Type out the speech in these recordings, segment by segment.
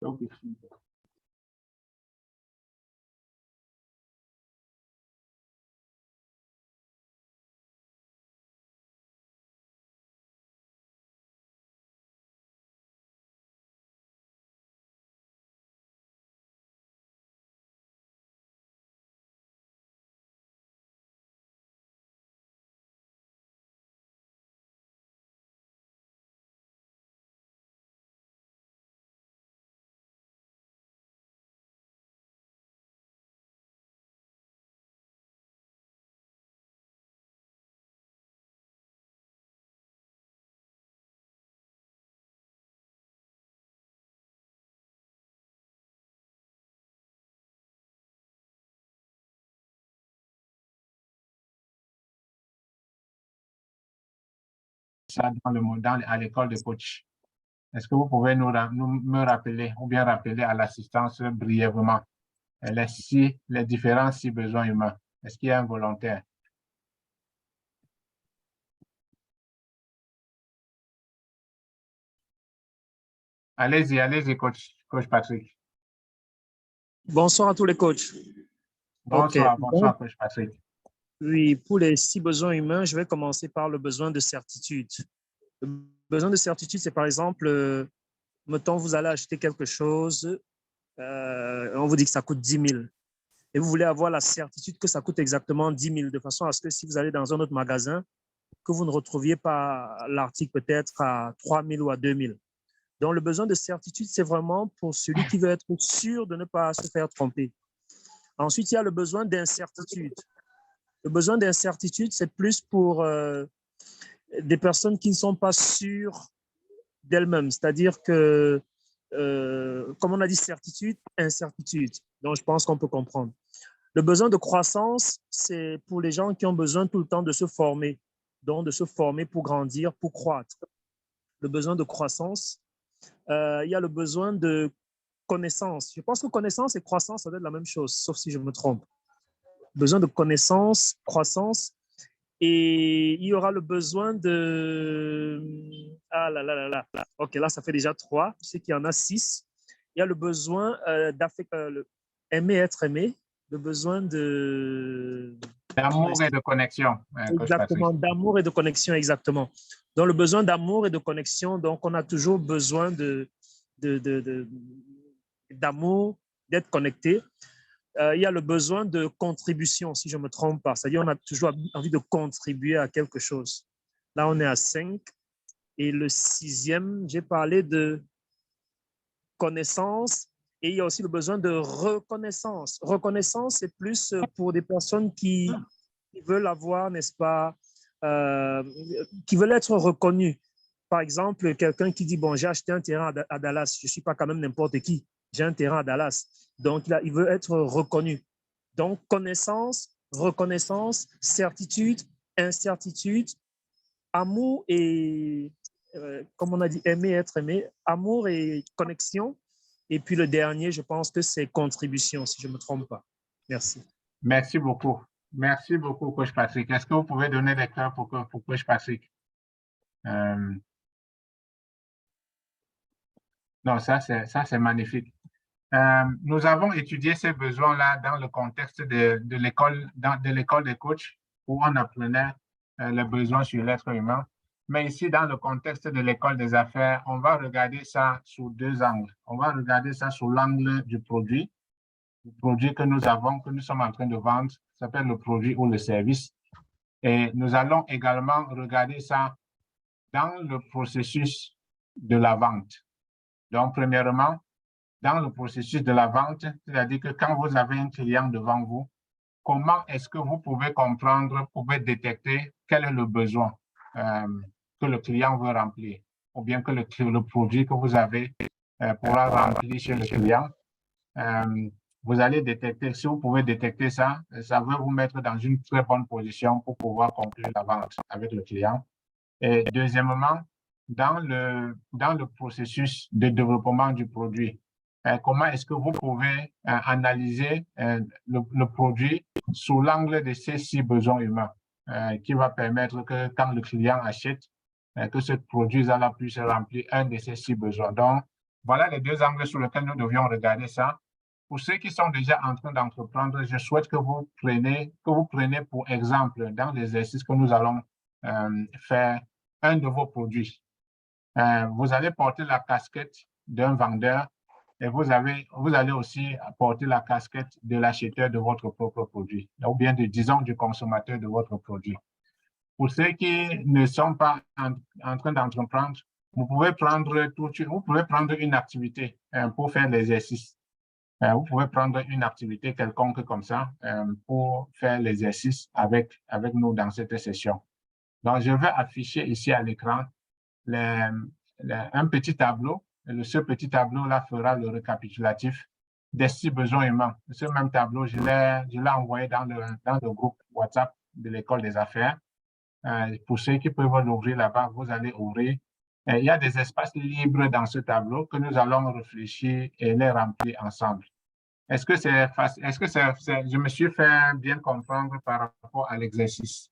Ok. Ça dans le monde, à l'école de coach. Est-ce que vous pouvez me rappeler ou bien rappeler à l'assistance brièvement les différents six besoins humains? Est-ce qu'il y a un volontaire? Allez-y, coach Patrick. Bonsoir à tous les coachs. Bonsoir, bonsoir, coach Patrick. Oui, pour les six besoins humains, je vais commencer par le besoin de certitude. Le besoin de certitude, c'est par exemple, mettons, vous allez acheter quelque chose, on vous dit que ça coûte 10 000. Et vous voulez avoir la certitude que ça coûte exactement 10 000, de façon à ce que si vous allez dans un autre magasin, que vous ne retrouviez pas l'article peut-être à 3 000 ou à 2 000. Donc, le besoin de certitude, c'est vraiment pour celui qui veut être sûr de ne pas se faire tromper. Ensuite, il y a le besoin d'incertitude. Le besoin d'incertitude, c'est plus pour des personnes qui ne sont pas sûres d'elles-mêmes. C'est-à-dire que, comme on a dit certitude, incertitude. Donc, je pense qu'on peut comprendre. Le besoin de croissance, c'est pour les gens qui ont besoin tout le temps de se former. Donc, de se former pour grandir, pour croître. Le besoin de croissance. Il y a le besoin de connaissance. Je pense que connaissance et croissance, ça doit être la même chose, sauf si je me trompe. Besoin de connaissance, croissance. Et il y aura le besoin de... Ah là là là là. OK, là, ça fait déjà 3. Je sais qu'il y en a 6. Il y a le besoin aimer être aimé. Le besoin de... D'amour et de connexion, coach Patrick. Exactement, d'amour et de connexion, exactement. Donc, le besoin d'amour et de connexion, donc on a toujours besoin d'amour, d'être connecté. Il y a le besoin de contribution, si je ne me trompe pas. C'est-à-dire qu'on a toujours envie de contribuer à quelque chose. Là, on est à 5. Et le 6e, j'ai parlé de connaissance. Et il y a aussi le besoin de reconnaissance. Reconnaissance, c'est plus pour des personnes qui veulent avoir, n'est-ce pas, qui veulent être reconnues. Par exemple, quelqu'un qui dit, bon, j'ai acheté un terrain à Dallas, je ne suis pas quand même n'importe qui, j'ai un terrain à Dallas. Donc, il veut être reconnu. Donc, connaissance, reconnaissance, certitude, incertitude, amour et, comme on a dit, aimer, être aimé, amour et connexion. Et puis le dernier, je pense que c'est contribution, si je ne me trompe pas. Merci. Merci beaucoup. Merci beaucoup, coach Patrick. Est-ce que vous pouvez donner des cœurs pour coach Patrick? Non, ça, c'est magnifique. Nous avons étudié ces besoins-là dans le contexte de l'école des coachs, où on apprenait les besoins sur l'être humain. Mais ici, dans le contexte de l'école des affaires, on va regarder ça sous deux angles. On va regarder ça sous l'angle du produit que nous avons, que nous sommes en train de vendre, ça s'appelle le produit ou le service. Et nous allons également regarder ça dans le processus de la vente. Donc, premièrement, dans le processus de la vente, c'est-à-dire que quand vous avez un client devant vous, comment est-ce que vous pouvez comprendre, vous pouvez détecter quel est le besoin que le client veut remplir, ou bien que le produit que vous avez pourra remplir chez le client. Vous allez détecter, si vous pouvez détecter ça, ça va vous mettre dans une très bonne position pour pouvoir conclure la vente avec le client. Et deuxièmement, dans le processus de développement du produit, comment est-ce que vous pouvez analyser le produit sous l'angle de ces six besoins humains qui va permettre que quand le client achète, que ce produit-là puisse remplir un de ces six besoins. Donc, Voilà les deux angles sur lesquels nous devions regarder ça. Pour ceux qui sont déjà en train d'entreprendre, je souhaite que vous preniez pour exemple dans l'exercice que nous allons faire un de vos produits. Vous allez porter la casquette d'un vendeur et vous allez aussi porter la casquette de l'acheteur de votre propre produit, ou bien disons du consommateur de votre produit. Pour ceux qui ne sont pas en train d'entreprendre, vous pouvez prendre une activité pour faire l'exercice. Vous pouvez prendre une activité quelconque comme ça pour faire l'exercice avec nous dans cette session. Donc, je vais afficher ici à l'écran un petit tableau. Ce petit tableau-là fera le récapitulatif des 6 besoins humains. Ce même tableau, je l'ai envoyé dans le groupe WhatsApp de l'École des affaires. Pour ceux qui peuvent l'ouvrir là-bas, vous allez ouvrir. Il y a des espaces libres dans ce tableau que nous allons réfléchir et les remplir ensemble. Est-ce que c'est facile? Est-ce que je me suis fait bien comprendre par rapport à l'exercice?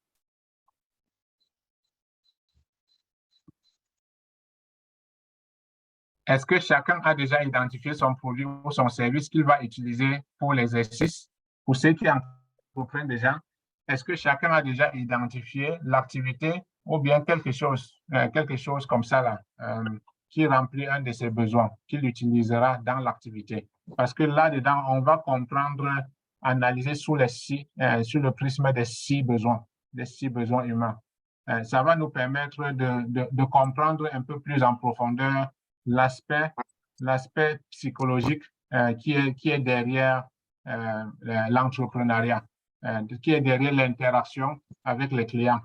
Est-ce que chacun a déjà identifié son produit ou son service qu'il va utiliser pour l'exercice? Pour ceux qui entreprennent déjà, est-ce que chacun a déjà identifié l'activité ou bien quelque chose comme ça là, qui remplit un de ses besoins, qu'il utilisera dans l'activité? Parce que là-dedans, on va comprendre, analyser sur le prisme des 6 besoins humains. Ça va nous permettre de comprendre un peu plus en profondeur l'aspect psychologique qui est derrière l'entrepreneuriat, qui est derrière l'interaction avec les clients,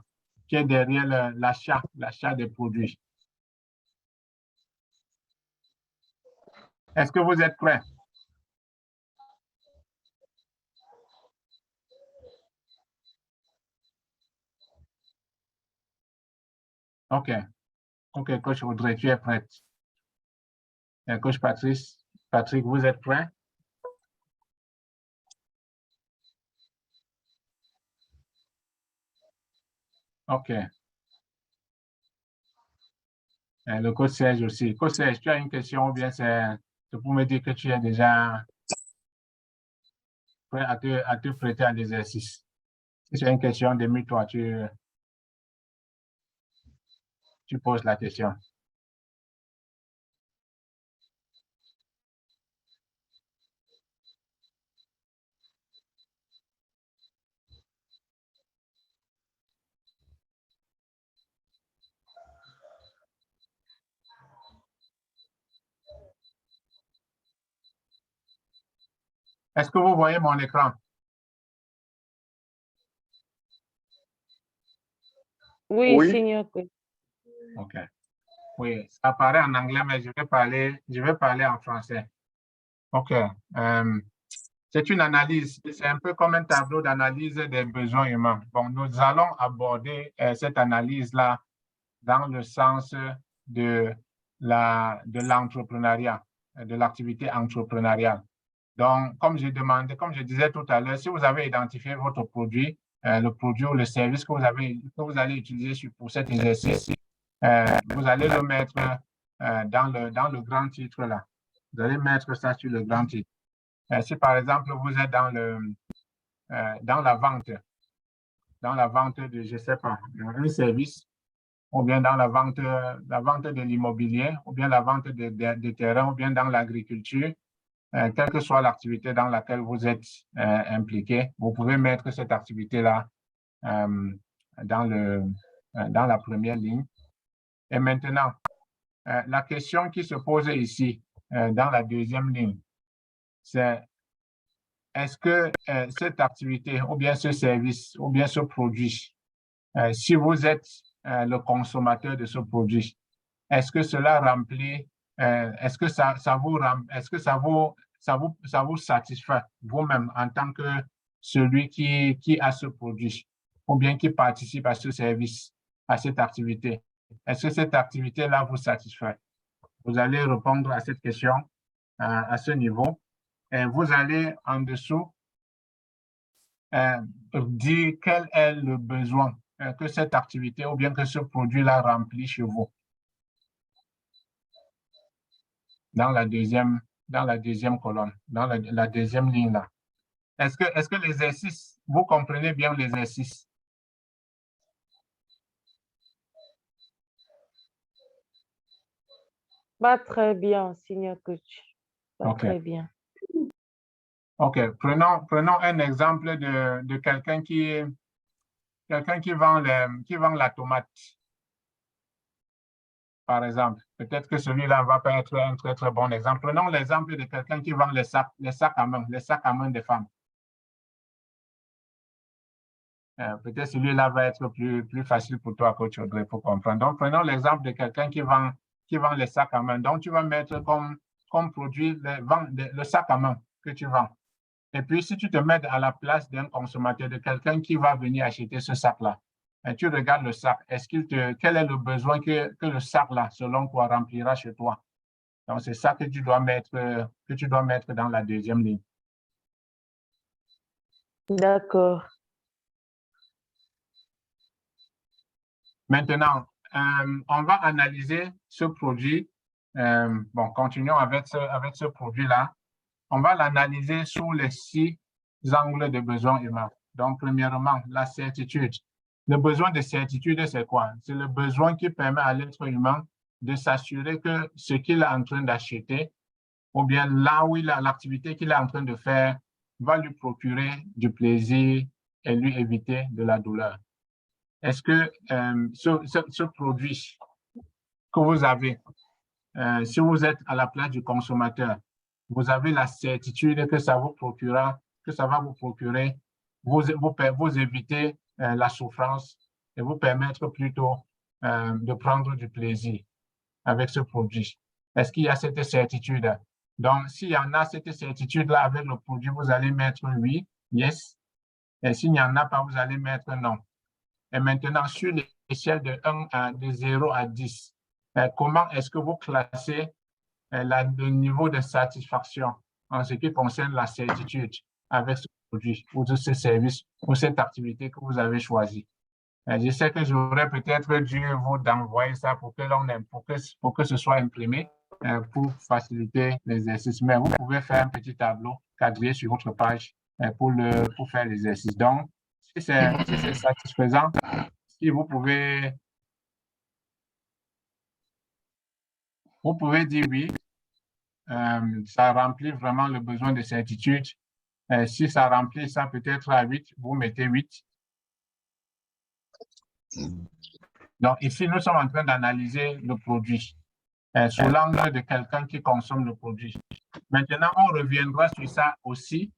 qui est derrière l'achat des produits. Est-ce que vous êtes prêts? OK. OK, coach Audrey, tu es prête? Coach Patrick, vous êtes prêt? OK. Le coach Serge aussi. Coach Serge, tu as une question ou bien c'est pour me dire que tu es déjà prêt à te prêter à l'exercice? Si c'est une question, demande-toi, tu poses la question. Est-ce que vous voyez mon écran? Oui, oui. Seigneur. OK. Oui, ça apparaît en anglais, mais je vais parler en français. OK. C'est une analyse, c'est un peu comme un tableau d'analyse des besoins humains. Bon, nous allons aborder cette analyse-là dans le sens de l'entrepreneuriat, de l'activité entrepreneuriale. Donc, comme je disais tout à l'heure, si vous avez identifié votre produit, le produit ou le service que vous allez utiliser pour cet exercice, vous allez le mettre dans le grand titre là. Vous allez mettre ça sur le grand titre. Si par exemple, vous êtes dans la vente de, je ne sais pas, un service, ou bien dans la vente de l'immobilier, ou bien la vente de terrain, ou bien dans l'agriculture, quelle que soit l'activité dans laquelle vous êtes impliqué, vous pouvez mettre cette activité-là dans la première ligne. Et maintenant, la question qui se pose ici, dans la deuxième ligne, c'est est-ce que cette activité, ou bien ce service, ou bien ce produit, si vous êtes le consommateur de ce produit, est-ce que cela remplit, est-ce que ça vous satisfait vous-même en tant que celui qui a ce produit, ou bien qui participe à ce service, à cette activité? Est-ce que cette activité-là vous satisfait? Vous allez répondre à cette question à ce niveau. Et vous allez en dessous dire quel est le besoin que cette activité ou bien que ce produit-là remplit chez vous. dans la deuxième colonne, dans la deuxième ligne là. Est-ce que l'exercice, vous comprenez bien l'exercice? Pas très bien, senior coach. Pas Ok. très bien. Ok, prenons un exemple de quelqu'un qui vend la tomate, par exemple. Peut-être que celui-là va pas être un très, très bon exemple. Prenons l'exemple de quelqu'un qui vend les sacs à main des femmes. Peut-être celui-là va être plus facile pour toi, coach Audrey, pour comprendre. Donc, prenons l'exemple de quelqu'un qui vend les sacs à main. Donc, tu vas mettre comme produit le sac à main que tu vends. Et puis, si tu te mets à la place d'un consommateur, de quelqu'un qui va venir acheter ce sac-là, et tu regardes le sac, quel est le besoin que le sac-là, selon toi, remplira chez toi? Donc, c'est ça que tu dois mettre dans la deuxième ligne. D'accord. Maintenant, on va analyser ce produit. Bon, continuons avec ce produit-là. On va l'analyser sous les 6 angles de besoins humains. Donc, premièrement, la certitude. Le besoin de certitude, c'est quoi? C'est le besoin qui permet à l'être humain de s'assurer que ce qu'il est en train d'acheter, ou bien là où l'activité qu'il est en train de faire, va lui procurer du plaisir et lui éviter de la douleur. Est-ce que ce produit que vous avez, si vous êtes à la place du consommateur, vous avez la certitude que ça va vous procurer, vous éviter la souffrance et vous permettre plutôt de prendre du plaisir avec ce produit. Est-ce qu'il y a cette certitude? Donc, s'il y en a cette certitude-là avec le produit, vous allez mettre oui, yes. Et s'il n'y en a pas, vous allez mettre non. Et maintenant, sur l'échelle de 0 à 10, comment est-ce que vous classez le niveau de satisfaction en ce qui concerne la certitude avec ce produit ou de ce service ou cette activité que vous avez choisi? Je sais que j'aurais peut-être dû vous envoyer ça pour que ce soit imprimé pour faciliter l'exercice. Mais vous pouvez faire un petit tableau quadrillé sur votre page pour faire l'exercice. Donc, si c'est satisfaisant, si vous pouvez dire oui, ça remplit vraiment le besoin de certitude. Si ça remplit ça peut-être à 8, vous mettez 8. Donc, ici, nous sommes en train d'analyser le produit sous l'angle de quelqu'un qui consomme le produit. Maintenant, on reviendra sur ça aussi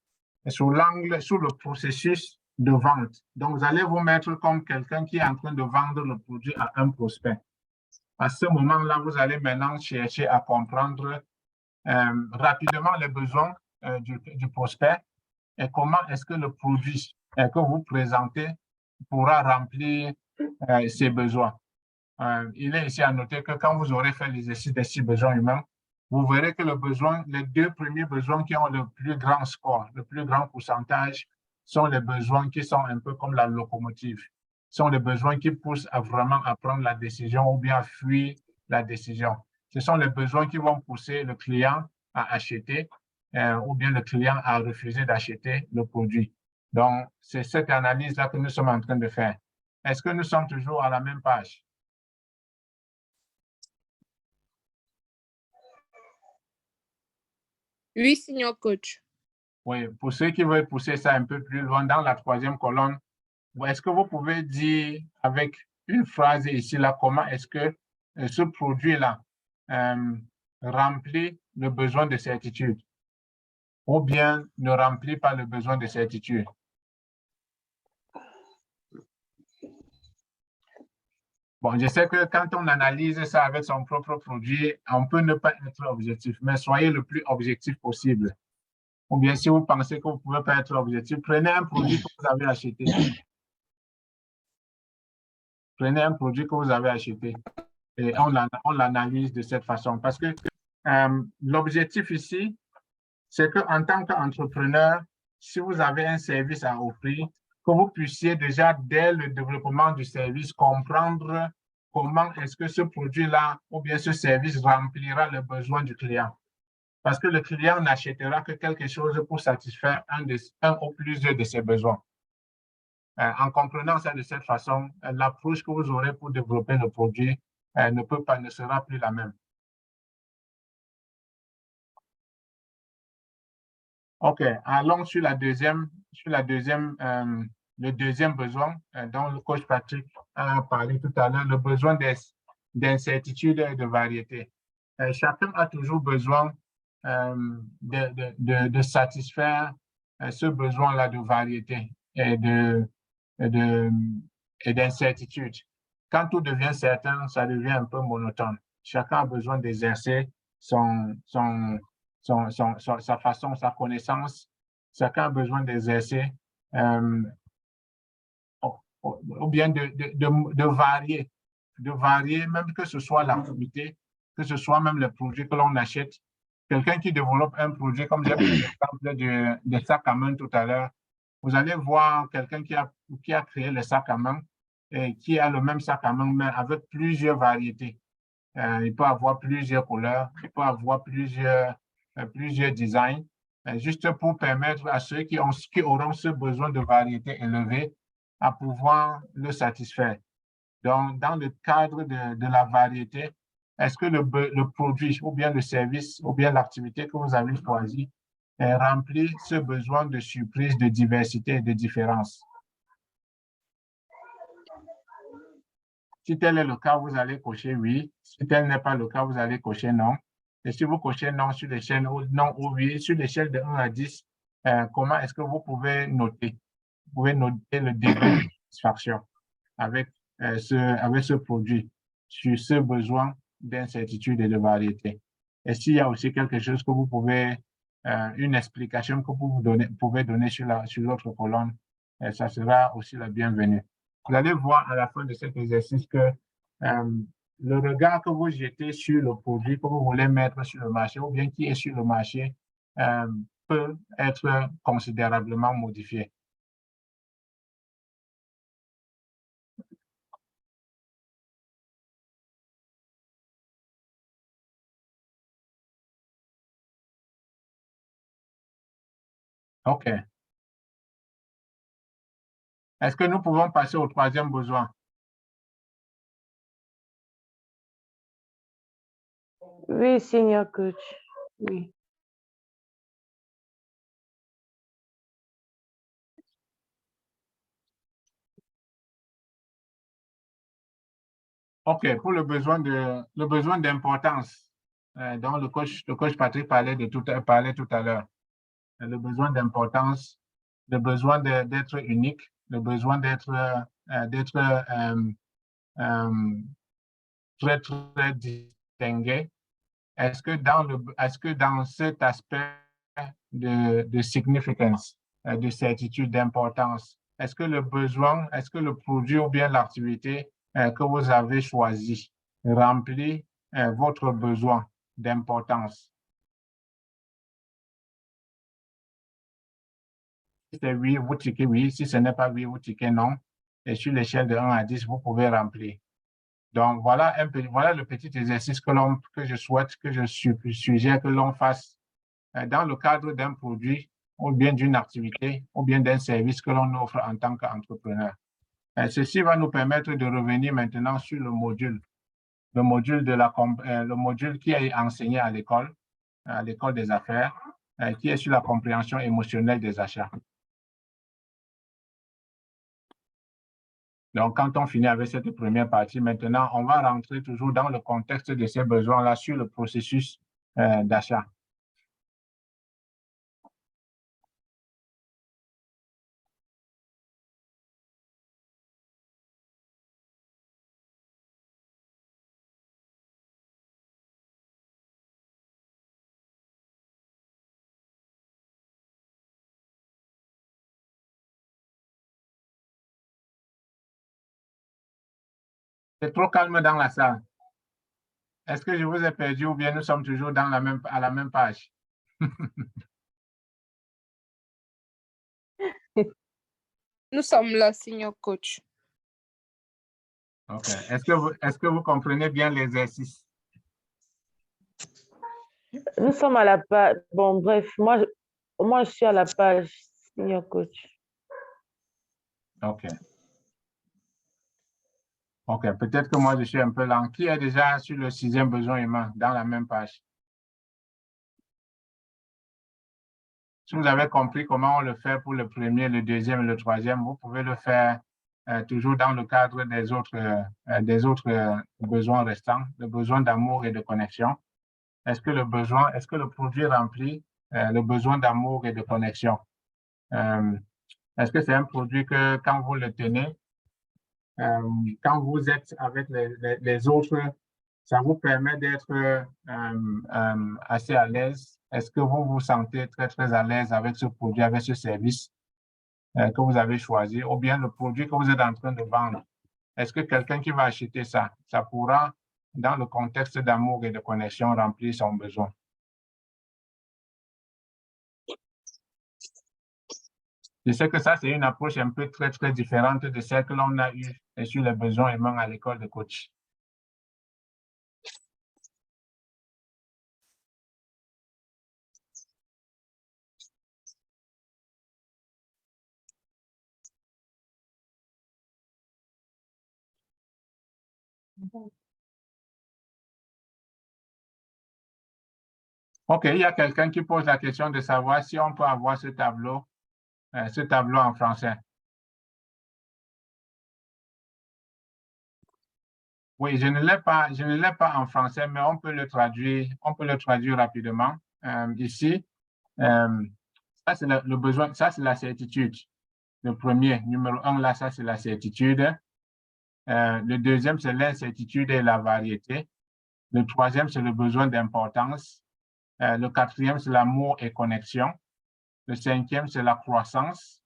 sous le processus de vente. Donc, vous allez vous mettre comme quelqu'un qui est en train de vendre le produit à un prospect. À ce moment-là, vous allez maintenant chercher à comprendre rapidement les besoins du prospect et comment est-ce que le produit que vous présentez pourra remplir ses besoins. Il est ici à noter que quand vous aurez fait l'exercice des 6 besoins humains, vous verrez que les 2 premiers besoins qui ont le plus grand score, le plus grand pourcentage, sont les besoins qui sont un peu comme la locomotive. Sont les besoins qui poussent vraiment à prendre la décision ou bien à fuir la décision. Ce sont les besoins qui vont pousser le client à acheter ou bien le client à refuser d'acheter le produit. Donc, c'est cette analyse-là que nous sommes en train de faire. Est-ce que nous sommes toujours à la même page? Oui, senior coach. Oui, pour ceux qui veulent pousser ça un peu plus loin dans la 3e colonne, est-ce que vous pouvez dire avec une phrase ici, là, comment est-ce que ce produit-là remplit le besoin de certitude ou bien ne remplit pas le besoin de certitude? Bon, je sais que quand on analyse ça avec son propre produit, on peut ne pas être objectif, mais soyez le plus objectif possible. Ou bien si vous pensez que vous ne pouvez pas être objectif, prenez un produit que vous avez acheté. Prenez un produit que vous avez acheté et on l'analyse de cette façon. Parce que l'objectif ici, c'est qu'en tant qu'entrepreneur, si vous avez un service à offrir, que vous puissiez déjà, dès le développement du service, comprendre comment est-ce que ce produit-là ou bien ce service remplira le besoin du client. Parce que le client n'achètera que quelque chose pour satisfaire un ou plusieurs de ses besoins. En comprenant ça de cette façon, l'approche que vous aurez pour développer le produit ne sera plus la même. OK, allons sur le deuxième besoin dont le coach Patrick a parlé tout à l'heure, le besoin d'incertitude et de variété. Chacun a toujours besoin de satisfaire ce besoin-là de variété et d'incertitude. Quand tout devient certain, ça devient un peu monotone. Chacun a besoin d'exercer sa façon, sa connaissance. Chacun a besoin d'exercer ou bien de varier, même que ce soit l'activité, que ce soit même le produit que l'on achète. Quelqu'un qui développe un produit, comme j'ai pris l'exemple de sac à main tout à l'heure, vous allez voir quelqu'un qui a créé le sac à main et qui a le même sac à main, mais avec plusieurs variétés. Il peut avoir plusieurs couleurs, il peut avoir plusieurs designs, juste pour permettre à ceux qui auront ce besoin de variété élevée à pouvoir le satisfaire. Donc, dans le cadre de la variété, est-ce que le produit ou bien le service ou bien l'activité que vous avez choisi remplit ce besoin de surprise, de diversité et de différence? Si tel est le cas, vous allez cocher oui. Si tel n'est pas le cas, vous allez cocher non. Et si vous cochez non sur l'échelle non ou oui, sur l'échelle de 1 à 10, comment est-ce que vous pouvez noter? Vous pouvez noter le degré de satisfaction avec ce produit sur ce besoin d'incertitude et de variété. Et s'il y a aussi quelque chose que vous pouvez, une explication que vous pouvez donner sur l'autre colonne, ça sera aussi la bienvenue. Vous allez voir à la fin de cet exercice que le regard que vous jetez sur le produit que vous voulez mettre sur le marché ou bien qui est sur le marché peut être considérablement modifié. OK. Est-ce que nous pouvons passer au troisième besoin? Oui, senior coach. Oui. OK, pour le besoin d'importance dont le coach Patrick parlait tout à l'heure. Le besoin d'importance, le besoin d'être unique, le besoin d'être très, très distingué. Est-ce que dans cet aspect de significance, de certitude, d'importance, est-ce que le produit ou bien l'activité que vous avez choisi remplit votre besoin d'importance? Si c'est oui, vous tiquez oui. Si ce n'est pas oui, vous tiquez non. Et sur l'échelle de 1 à 10, vous pouvez remplir. Donc, voilà le petit exercice que je suggère que l'on fasse dans le cadre d'un produit ou bien d'une activité ou bien d'un service que l'on offre en tant qu'entrepreneur. Ceci va nous permettre de revenir maintenant sur le module qui est enseigné à l'école des affaires, qui est sur la compréhension émotionnelle des achats. Donc, quand on finit avec cette première partie, maintenant, on va rentrer toujours dans le contexte de ces besoins-là sur le processus d'achat. C'est trop calme dans la salle. Est-ce que je vous ai perdu ou bien nous sommes toujours à la même page? Nous sommes là, senior coach. OK. Est-ce que vous comprenez bien l'exercice? Nous sommes à la page. Bon, bref, moi, je suis à la page, senior coach. OK. OK, peut-être que moi, je suis un peu lent. Qui est déjà sur le 6e besoin humain dans la même page? Si vous avez compris comment on le fait pour le premier, le deuxième et le troisième, vous pouvez le faire toujours dans le cadre des autres besoins restants, le besoin d'amour et de connexion. Est-ce que le produit remplit le besoin d'amour et de connexion? Est-ce que c'est un produit que quand vous le tenez, quand vous êtes avec les autres, ça vous permet d'être assez à l'aise? Est-ce que vous vous sentez très, très à l'aise avec ce produit, avec ce service que vous avez choisi, ou bien le produit que vous êtes en train de vendre? Est-ce que quelqu'un qui va acheter ça pourra, dans le contexte d'amour et de connexion, remplir son besoin? Je sais que ça, c'est une approche un peu très, très différente de celle que l'on a eue sur les besoins humains à l'école de coach. OK, il y a quelqu'un qui pose la question de savoir si on peut avoir ce tableau en français. Oui, je ne l'ai pas en français, mais on peut le traduire rapidement. Ici, ça c'est le besoin, ça c'est la certitude. Le premier, numéro 1, là, ça c'est la certitude. Le deuxième, c'est l'incertitude et la variété. Le troisième, c'est le besoin d'importance. Le quatrième, c'est l'amour et connexion. Le cinquième, c'est la croissance.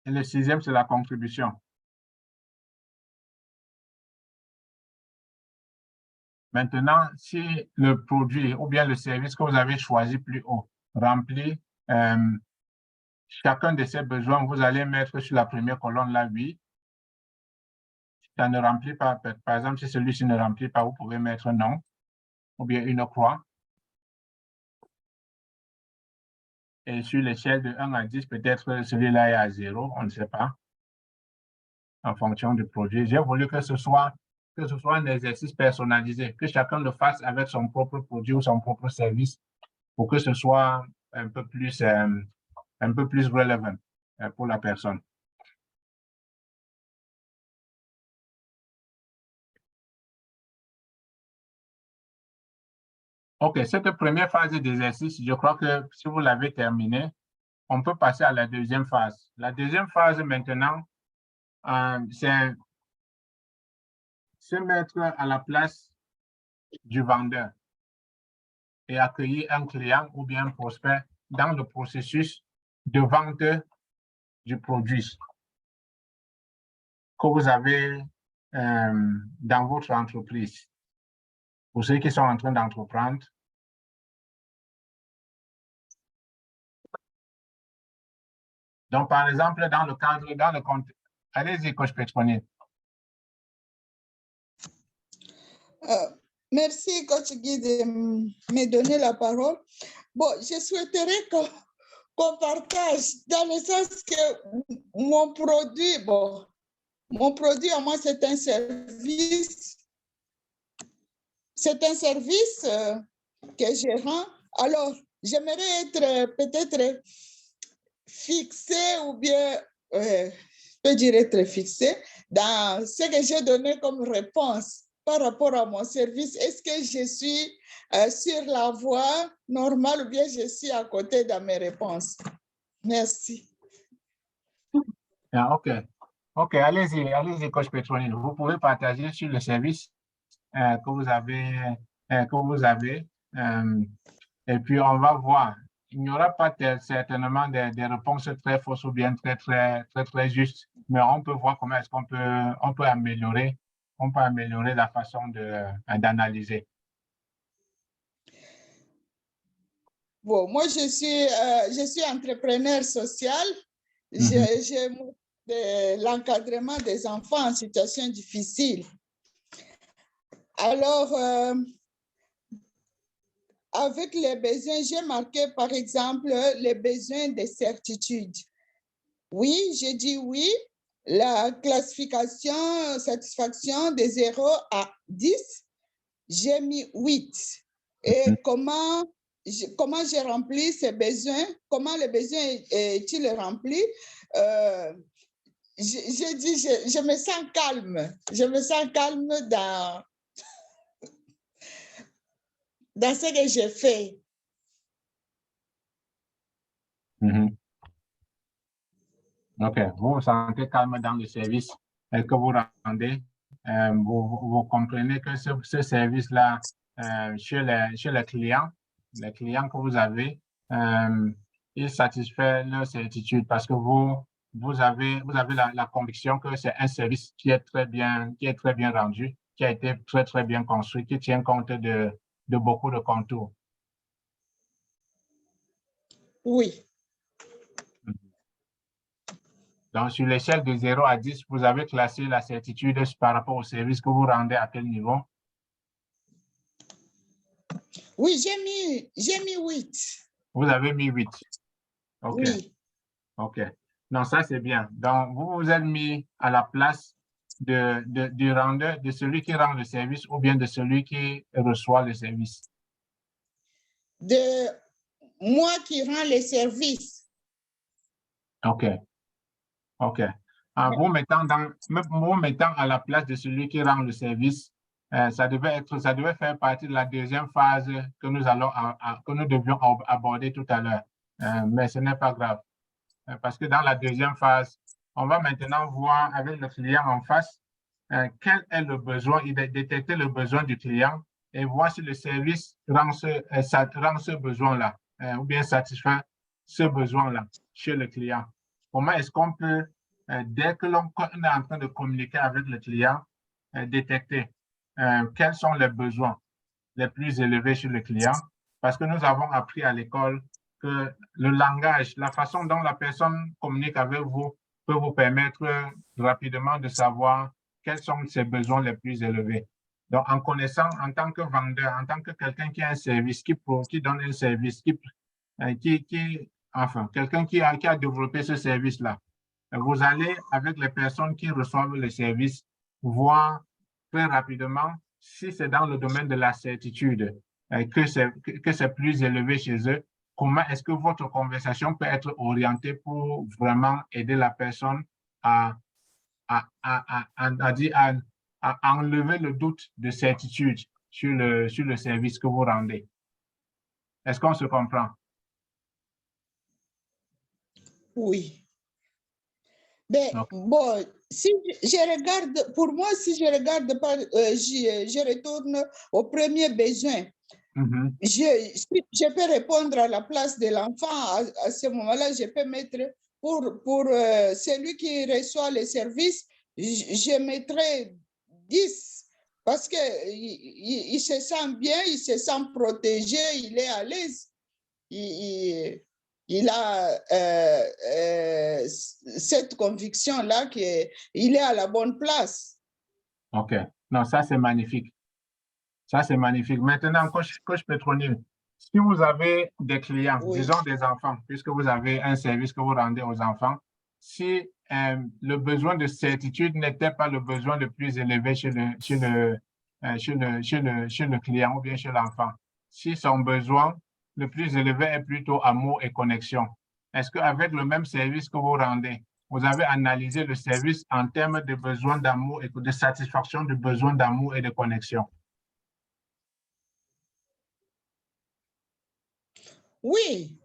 Et le sixième, c'est la contribution. Maintenant, si le produit ou bien le service que vous avez choisi plus haut remplit chacun de ces besoins, vous allez mettre sur la première colonne là, oui. Si ça ne remplit pas, par exemple, si celui-ci ne remplit pas, vous pouvez mettre non, ou bien une croix. Et sur l'échelle de 1 à 10, peut-être celui-là est à 0, on ne sait pas, en fonction du produit. J'ai voulu que ce soit un exercice personnalisé, que chacun le fasse avec son propre produit ou son propre service pour que ce soit un peu plus relevant pour la personne. OK, cette première phase d'exercice, je crois que si vous l'avez terminée, on peut passer à la deuxième phase. La deuxième phase maintenant, c'est se mettre à la place du vendeur et accueillir un client ou bien un prospect dans le processus de vente du produit que vous avez dans votre entreprise. Pour ceux qui sont en train d'entreprendre, donc, par exemple, dans le contexte, allez-y, coach Petronine. Merci, coach Guy, de me donner la parole. Bon, je souhaiterais qu'on partage dans le sens que mon produit à moi, c'est un service. C'est un service que je rends. Alors, j'aimerais être peut-être fixé ou bien, je peux dire être fixé dans ce que j'ai donné comme réponse par rapport à mon service. Est-ce que je suis sur la voie normale ou bien je suis à côté dans mes réponses? Merci. Ah, OK, allez-y, coach Petronine. Vous pouvez partager sur le service que vous avez, et puis on va voir. Il n'y aura pas certainement des réponses très fausses ou bien très justes, mais on peut voir comment est-ce qu'on peut améliorer la façon d'analyser. Bon, moi, je suis entrepreneur social. J'ai l'encadrement des enfants en situation difficile. Alors, avec les besoins, j'ai marqué par exemple les besoins de certitude. Oui, j'ai dit oui. La classification satisfaction de 0 à 10, j'ai mis 8. Et comment j'ai rempli ces besoins? Comment les besoins est-il rempli? J'ai dit, je me sens calme. Je me sens calme dans ce que j'ai fait. OK. Vous vous sentez calme dans le service que vous rendez. Vous comprenez que ce service-là, chez les clients que vous avez, il satisfait leur certitude parce que vous avez la conviction que c'est un service qui est très bien rendu, qui a été très, très bien construit, qui tient compte de beaucoup de contours. Oui. Donc, sur l'échelle de 0 à 10, vous avez classé la certitude par rapport au service que vous rendez à quel niveau? Oui, j'ai mis 8. Vous avez mis 8. OK. Oui. OK. Non, ça, c'est bien. Donc, vous vous êtes mis à la place du rendeur, de celui qui rend le service ou bien de celui qui reçoit le service? De moi qui rends les services. OK. OK. En vous mettant à la place de celui qui rend le service, ça devait faire partie de la deuxième phase que nous devions aborder tout à l'heure. Mais ce n'est pas grave. Parce que dans la deuxième phase, on va maintenant voir avec le client en face quel est le besoin, détecter le besoin du client et voir si le service rend ce besoin-là ou bien satisfait ce besoin-là chez le client. Comment est-ce qu'on peut, dès que l'on est en train de communiquer avec le client, détecter quels sont les besoins les plus élevés chez le client? Parce que nous avons appris à l'école que le langage, la façon dont la personne communique avec vous peut vous permettre rapidement de savoir quels sont ses besoins les plus élevés. Donc, en connaissant, en tant que vendeur, en tant que quelqu'un qui a un service, qui donne un service, quelqu'un qui a développé ce service-là, vous allez, avec les personnes qui reçoivent le service, voir très rapidement si c'est dans le domaine de la certitude que c'est plus élevé chez eux. Comment est-ce que votre conversation peut être orientée pour vraiment aider la personne à enlever le doute de certitude sur le service que vous rendez? Est-ce qu'on se comprend? Oui. Mais Okay. bon, si je regarde, pour moi, si je regarde, je retourne au premier besoin. Mm-hmm. Je peux répondre à la place de l'enfant. À ce moment-là, je peux mettre pour celui qui reçoit les services, je mettrai 10 parce qu'il se sent bien, il se sent protégé, il est à l'aise. Il a cette conviction-là qu'il est à la bonne place. OK. Non, ça, c'est magnifique. Ça, c'est magnifique. Maintenant, coach Petroniel, si vous avez des clients, Oui. disons des enfants, puisque vous avez un service que vous rendez aux enfants, si le besoin de certitude n'était pas le besoin le plus élevé chez le client ou bien chez l'enfant, si son besoin le plus élevé est plutôt amour et connexion, est-ce qu'avec le même service que vous rendez, vous avez analysé le service en termes de besoin d'amour et de satisfaction du besoin d'amour et de connexion? Oui.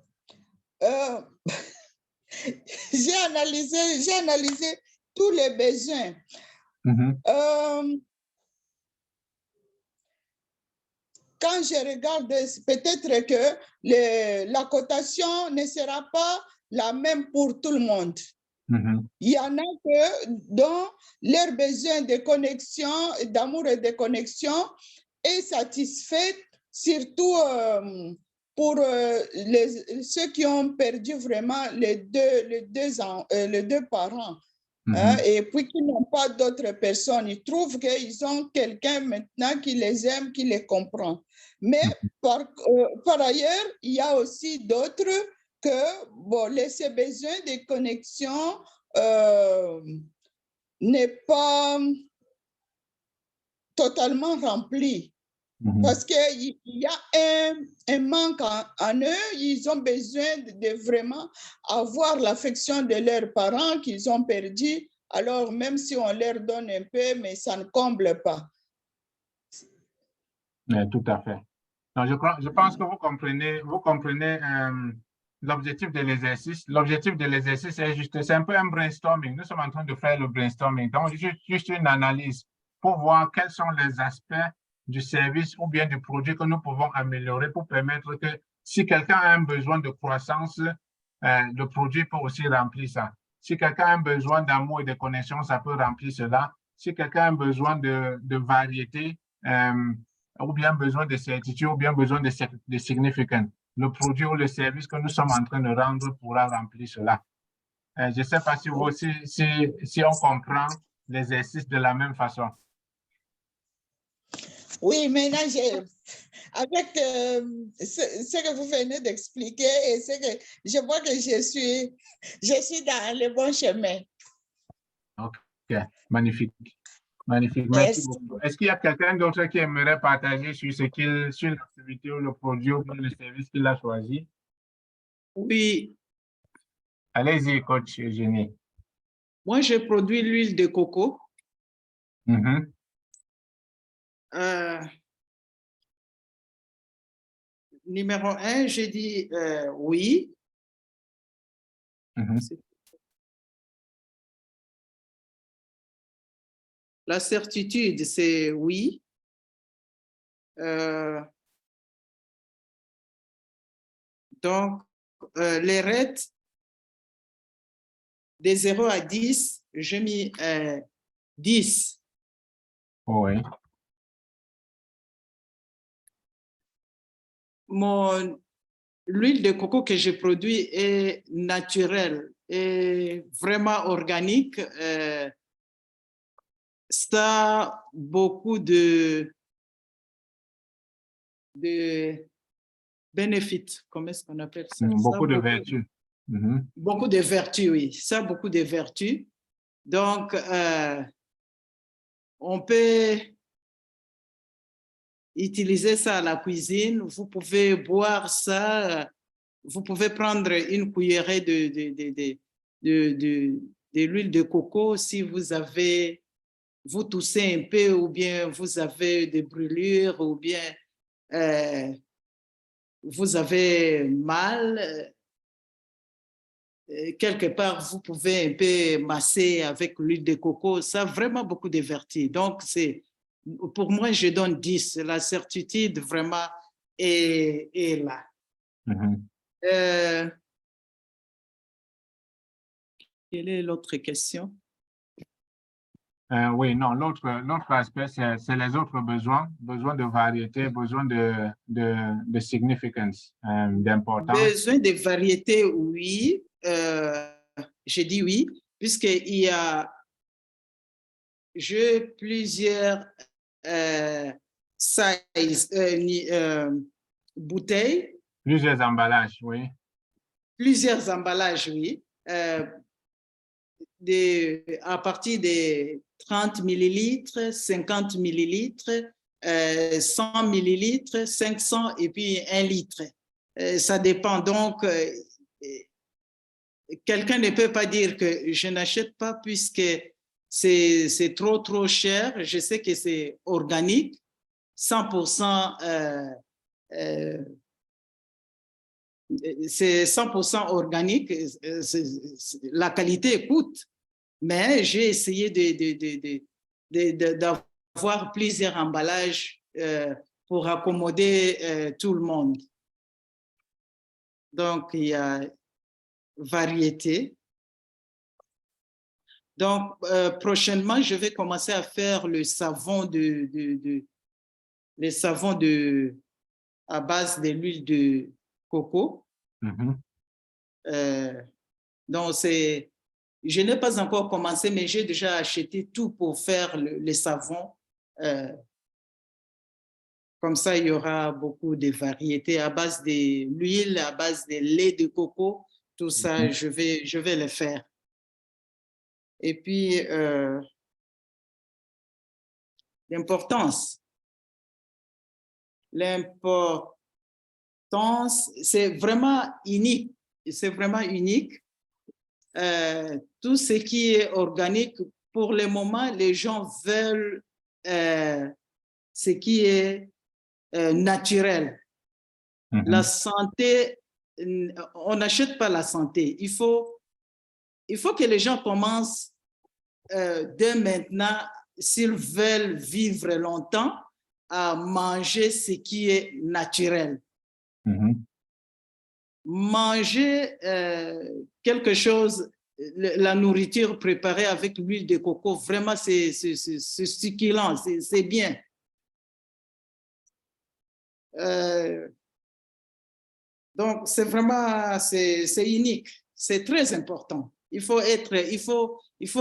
J'ai analysé tous les besoins. Mm-hmm. Quand je regarde, peut-être que la cotation ne sera pas la même pour tout le monde. Mm-hmm. Il y en a dont leur besoin de connexion, d'amour et de connexion est satisfait, surtout pour ceux qui ont perdu vraiment les deux parents. hein, et puis qui n'ont pas d'autres personnes. Ils trouvent qu'ils ont quelqu'un maintenant qui les aime, qui les comprend. Mais par ailleurs, il y a aussi d'autres que bon, ces besoins de connexion n'est pas totalement rempli. Parce qu'il y a un manque en eux, ils ont besoin de vraiment avoir l'affection de leurs parents qu'ils ont perdu. Alors, même si on leur donne un peu, mais ça ne comble pas. Tout à fait. Donc, je pense que vous comprenez l'objectif de l'exercice. L'objectif de l'exercice est juste, c'est un peu un brainstorming. Nous sommes en train de faire le brainstorming. Donc, juste une analyse pour voir quels sont les aspects du service ou bien du produit que nous pouvons améliorer pour permettre que si quelqu'un a un besoin de croissance, le produit peut aussi remplir ça. Si quelqu'un a un besoin d'amour et de connexion, ça peut remplir cela. Si quelqu'un a un besoin de variété, ou bien besoin de certitude, ou bien besoin de significance, le produit ou le service que nous sommes en train de rendre pourra remplir cela. Je ne sais pas si vous aussi, si on comprend l'exercice de la même façon. Oui, maintenant, avec ce que vous venez d'expliquer, et je vois que je suis dans le bon chemin. OK, magnifique. Magnifique, merci beaucoup. Est-ce qu'il y a quelqu'un d'autre qui aimerait partager sur l'activité ou le produit ou le service qu'il a choisi? Oui, Allez-y, coach Eugénie. moi, je produis l'huile de coco. Numéro 1, j'ai dit oui. La certitude, c'est oui. Donc, les rates de 0 à 10, j'ai mis 10. Oui. L'huile de coco que je produis est naturelle et vraiment organique. Ça a beaucoup de bénéfices, comment est-ce qu'on appelle ça? Beaucoup de vertus. Beaucoup de vertus, oui. Ça a beaucoup de vertus. Donc, on peut utiliser ça à la cuisine. Vous pouvez boire ça. Vous pouvez prendre une cuillerée de l'huile de coco si vous toussez un peu ou bien vous avez des brûlures ou bien vous avez mal. Quelque part, vous pouvez un peu masser avec l'huile de coco. Ça a vraiment beaucoup de vertus. Donc, pour moi, je donne 10. La certitude vraiment est là. Quelle est l'autre question? Oui, non, l'autre aspect, c'est les autres besoins de variété, besoin de significance, d'importance. Besoin de variété, oui. J'ai dit oui, j'ai plusieurs sizes, bouteilles. Plusieurs emballages, oui. Plusieurs emballages, oui. À partir de 30 millilitres, 50 millilitres, 100 millilitres, 500 et puis 1 litre. Ça dépend. Donc, quelqu'un ne peut pas dire que je n'achète pas puisque c'est trop cher. Je sais que c'est organique, 100%. C'est 100% organique. La qualité coûte, mais j'ai essayé d'avoir plusieurs emballages pour accommoder tout le monde. Donc, il y a variété. Donc, prochainement, je vais commencer à faire le savon à base de l'huile de coco. Donc, Je n'ai pas encore commencé, mais j'ai déjà acheté tout pour faire les savons. Comme ça, il y aura beaucoup de variétés à base de l'huile, à base de lait de coco. Tout ça, je vais le faire. Et puis, l'importance, c'est vraiment unique. C'est vraiment unique. Tout ce qui est organique, pour le moment, les gens veulent ce qui est naturel. La santé, on n'achète pas la santé. Il faut que les gens commencent dès maintenant, s'ils veulent vivre longtemps, à manger ce qui est naturel. Manger quelque chose, la nourriture préparée avec l'huile de coco, vraiment, c'est succulent, c'est bien. Donc, c'est vraiment, c'est unique, c'est très important. Il faut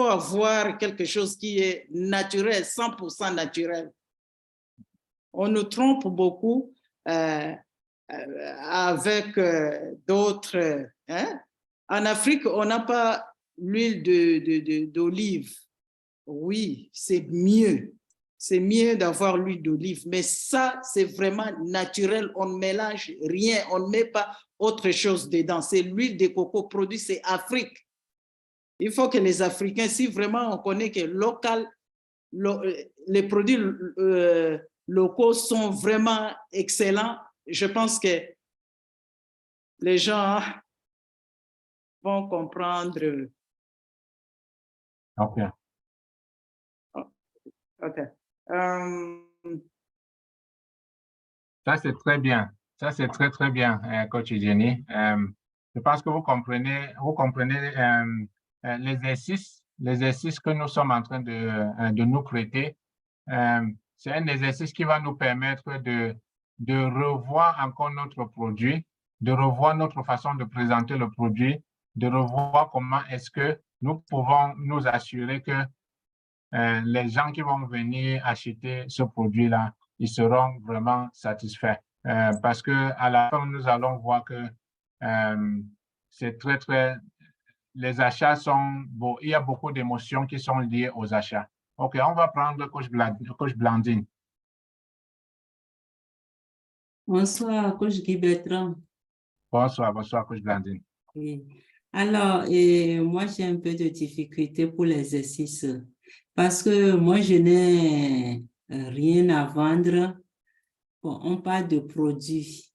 avoir quelque chose qui est naturel, 100% naturel. On nous trompe beaucoup avec d'autres. Hein? En Afrique, on n'a pas l'huile d'olive. Oui, c'est mieux. C'est mieux d'avoir l'huile d'olive, mais ça, c'est vraiment naturel. On ne mélange rien, on ne met pas autre chose dedans. C'est l'huile de coco produit, c'est Afrique. Il faut que les Africains, si vraiment on connaît que les produits locaux sont vraiment excellents, je pense que les gens vont comprendre. OK. OK. Ça, c'est très bien. Ça, c'est très, très bien, coach Jenny. Je pense que vous comprenez l'exercice que nous sommes en train de nous prêter. C'est un exercice qui va nous permettre de revoir encore notre produit, de revoir notre façon de présenter le produit, de revoir comment est-ce que nous pouvons nous assurer que les gens qui vont venir acheter ce produit-là, ils seront vraiment satisfaits. Parce qu'à la fin, nous allons voir que c'est les achats sont beaux. Il y a beaucoup d'émotions qui sont liées aux achats. OK, on va prendre coach Blandine. Bonsoir, coach Guy Bertrand. Bonsoir, coach Blandine. Oui. Alors, moi, j'ai un peu de difficulté pour l'exercice parce que moi, je n'ai rien à vendre. Bon, on parle de produits.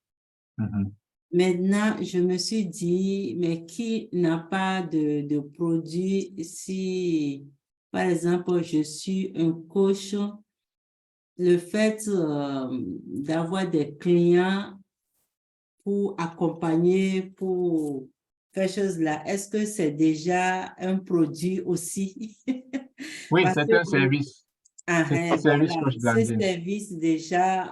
Maintenant, je me suis dit, mais qui n'a pas de produits si, par exemple, je suis un coach, le fait d'avoir des clients pour accompagner, pour faire chose là, est-ce que c'est déjà un produit aussi? Oui, c'est un service. C'est un service, coach Blandine. Ce service, déjà,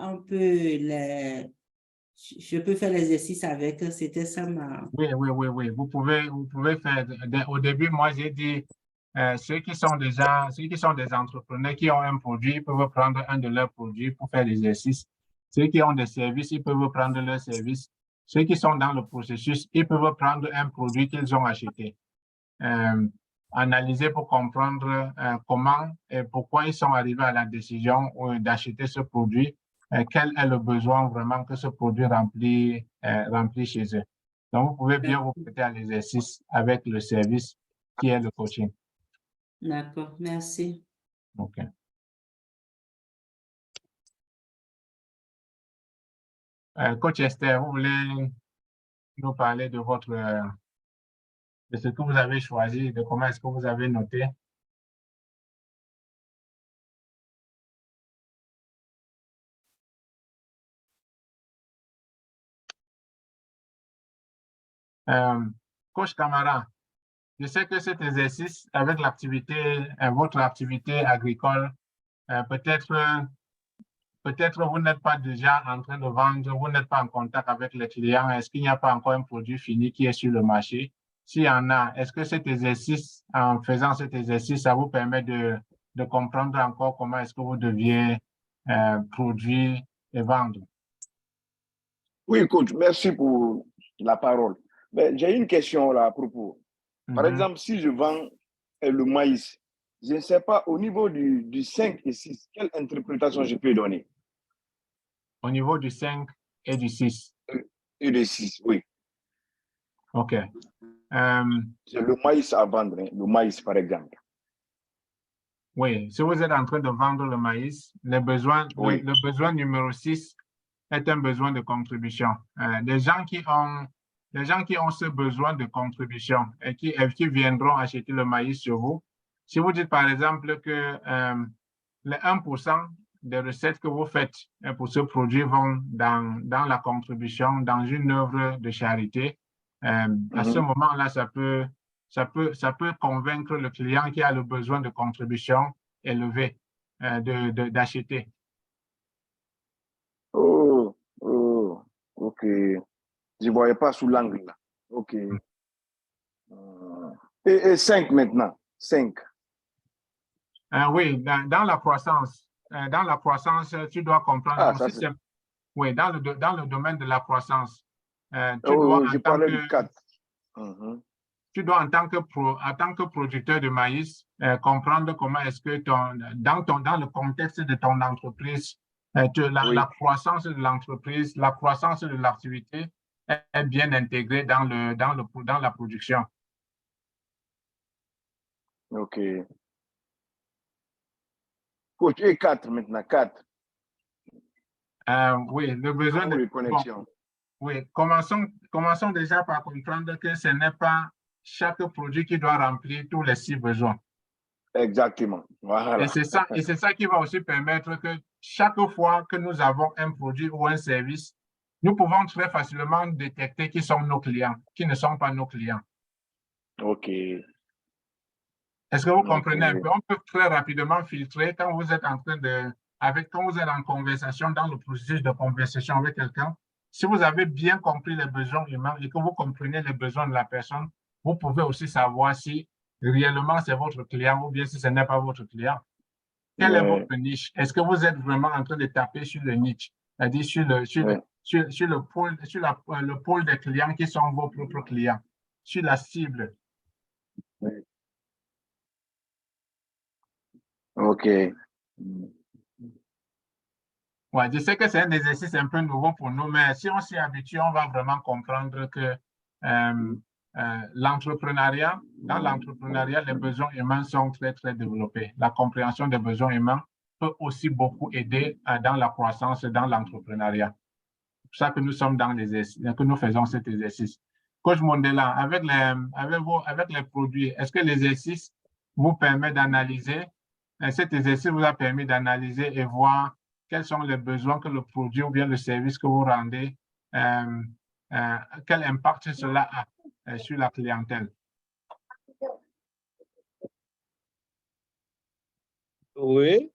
je peux faire l'exercice avec, c'était ça ma... Oui. Vous pouvez faire. Au début, moi, j'ai dit, ceux qui sont des entrepreneurs qui ont un produit, ils peuvent prendre un de leurs produits pour faire l'exercice. Ceux qui ont des services, ils peuvent prendre leurs services. Ceux qui sont dans le processus, ils peuvent prendre un produit qu'ils ont acheté. Analyser pour comprendre comment et pourquoi ils sont arrivés à la décision d'acheter ce produit. Quel est le besoin vraiment que ce produit remplit chez eux. Donc, vous pouvez bien vous prêter à l'exercice avec le service qui est le coaching. D'accord, merci. OK. Coach Esther, vous voulez nous parler de ce que vous avez choisi, de comment est-ce que vous avez noté? Coach Camara, je sais que cet exercice, avec votre activité agricole, peut-être vous n'êtes pas déjà en train de vendre, vous n'êtes pas en contact avec les clients. Est-ce qu'il n'y a pas encore un produit fini qui est sur le marché? S'il y en a, est-ce que cet exercice, en faisant cet exercice, ça vous permet de comprendre encore comment est-ce que vous deviez produire et vendre? Oui, coach, merci pour la parole. Mais j'ai une question là à propos. Par exemple, si je vends le maïs, je ne sais pas, au niveau du 5 et 6, quelle interprétation je peux donner? Au niveau du 5 et du 6? Et du 6, oui. OK. C'est le maïs à vendre, hein, le maïs par exemple. Oui, si vous êtes en train de vendre le maïs, le besoin numéro 6 est un besoin de contribution. Les gens qui ont ce besoin de contribution et qui viendront acheter le maïs sur vous, si vous dites par exemple que les 1% des recettes que vous faites pour ce produit vont dans la contribution, dans une œuvre de charité, à ce moment-là, ça peut convaincre le client qui a le besoin de contribution élevée d'acheter. Oh, OK. Je ne voyais pas sous l'angle là. OK. Et 5 maintenant, 5. Oui, dans la croissance, tu dois comprendre. Ah, ça c'est... Oui, dans le domaine de la croissance, je parlais du 4. Tu dois, en tant que producteur de maïs, comprendre comment est-ce que dans le contexte de ton entreprise, la croissance de l'entreprise, la croissance de l'activité est bien intégrée dans la production. OK. Coach, et 4 maintenant, 4. Oui, le besoin de connexion. Oui, commençons déjà par comprendre que ce n'est pas chaque produit qui doit remplir tous les 6 besoins. Exactement. Voilà. Et c'est ça qui va aussi permettre que chaque fois que nous avons un produit ou un service, nous pouvons très facilement détecter qui sont nos clients, qui ne sont pas nos clients. OK. Est-ce que vous comprenez un peu? On peut très rapidement filtrer quand vous êtes en conversation, dans le processus de conversation avec quelqu'un. Si vous avez bien compris les besoins humains et que vous comprenez les besoins de la personne, vous pouvez aussi savoir si réellement c'est votre client ou bien si ce n'est pas votre client. Quelle est votre niche? Est-ce que vous êtes vraiment en train de taper sur le niche, c'est-à-dire sur le pôle des clients qui sont vos propres clients, sur la cible? OK. Ouais, je sais que c'est un exercice un peu nouveau pour nous, mais si on s'y habitue, on va vraiment comprendre que dans l'entrepreneuriat, les besoins humains sont très, très développés. La compréhension des besoins humains peut aussi beaucoup aider dans la croissance dans l'entrepreneuriat. C'est pour ça que nous sommes que nous faisons cet exercice. Coach Mondela, avec les produits, est-ce que l'exercice vous permet d'analyser? Cet exercice vous a permis d'analyser et voir quels sont les besoins que le produit ou bien le service que vous rendez, quel impact cela a sur la clientèle? Oui,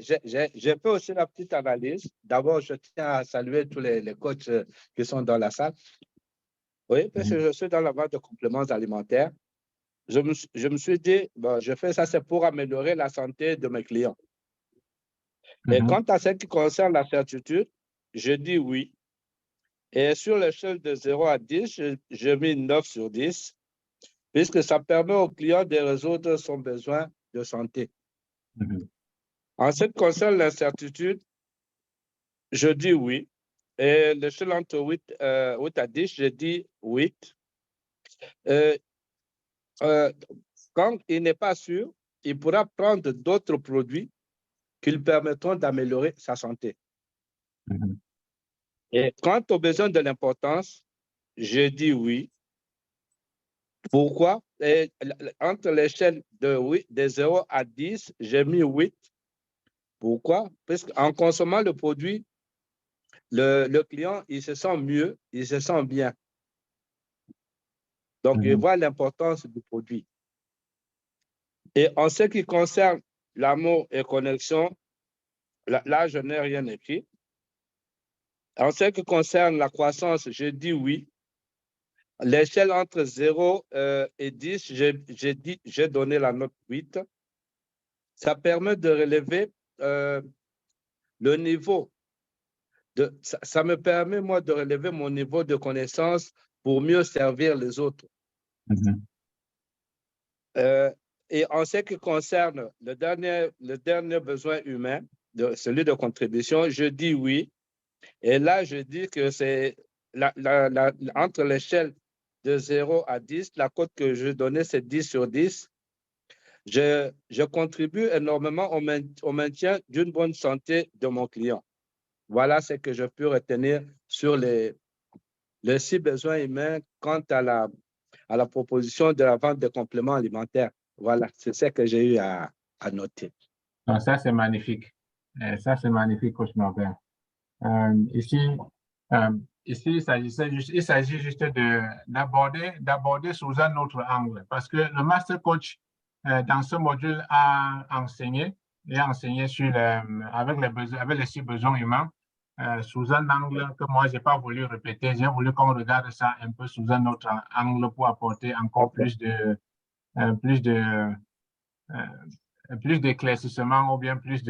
j'ai fait aussi la petite analyse. D'abord, je tiens à saluer tous les coachs qui sont dans la salle. Oui, parce que je suis dans la vente de compléments alimentaires. Je me suis dit, bon, je fais ça, c'est pour améliorer la santé de mes clients. Et quant à ce qui concerne la certitude, je dis oui. Et sur l'échelle de 0 à 10, je mets 9 sur 10, puisque ça permet au client de résoudre son besoin de santé. En ce qui concerne l'incertitude, je dis oui. Et l'échelle entre 8 à 10, je dis 8. Quand il n'est pas sûr, il pourra prendre d'autres produits qui lui permettront d'améliorer sa santé. Et quant aux besoins de l'importance, je dis oui. Pourquoi? Et entre l'échelle de 0 à 10, j'ai mis 8. Pourquoi? Parce qu'en consommant le produit, le client, il se sent mieux, il se sent bien. Donc, il voit l'importance du produit. Et en ce qui concerne l'amour et connexion, là, je n'ai rien écrit. En ce qui concerne la croissance, je dis oui. l'échelle entre 0 et 10, j'ai donné la note 8. Ça permet de relever le niveau. Ça me permet, moi, de relever mon niveau de connaissance pour mieux servir les autres. Et en ce qui concerne le dernier besoin humain, celui de contribution, je dis oui. Et là, je dis que c'est entre l'échelle de 0 à 10, la cote que je donnais, c'est 10 sur 10. Je contribue énormément au maintien d'une bonne santé de mon client. Voilà ce que je peux retenir sur les 6 besoins humains quant à la proposition de la vente de compléments alimentaires. Voilà, c'est ce que j'ai eu à noter. Donc, ça, c'est magnifique. Ça, c'est magnifique, Coach Norbert. Ici, il s'agit juste d'aborder sous un autre angle, parce que le Master Coach, dans ce module, a enseigné sur avec les 6 besoins humains, sous un angle que moi, je n'ai pas voulu répéter. J'ai voulu qu'on regarde ça un peu sous un autre angle pour apporter encore plus d'éclaircissement ou bien plus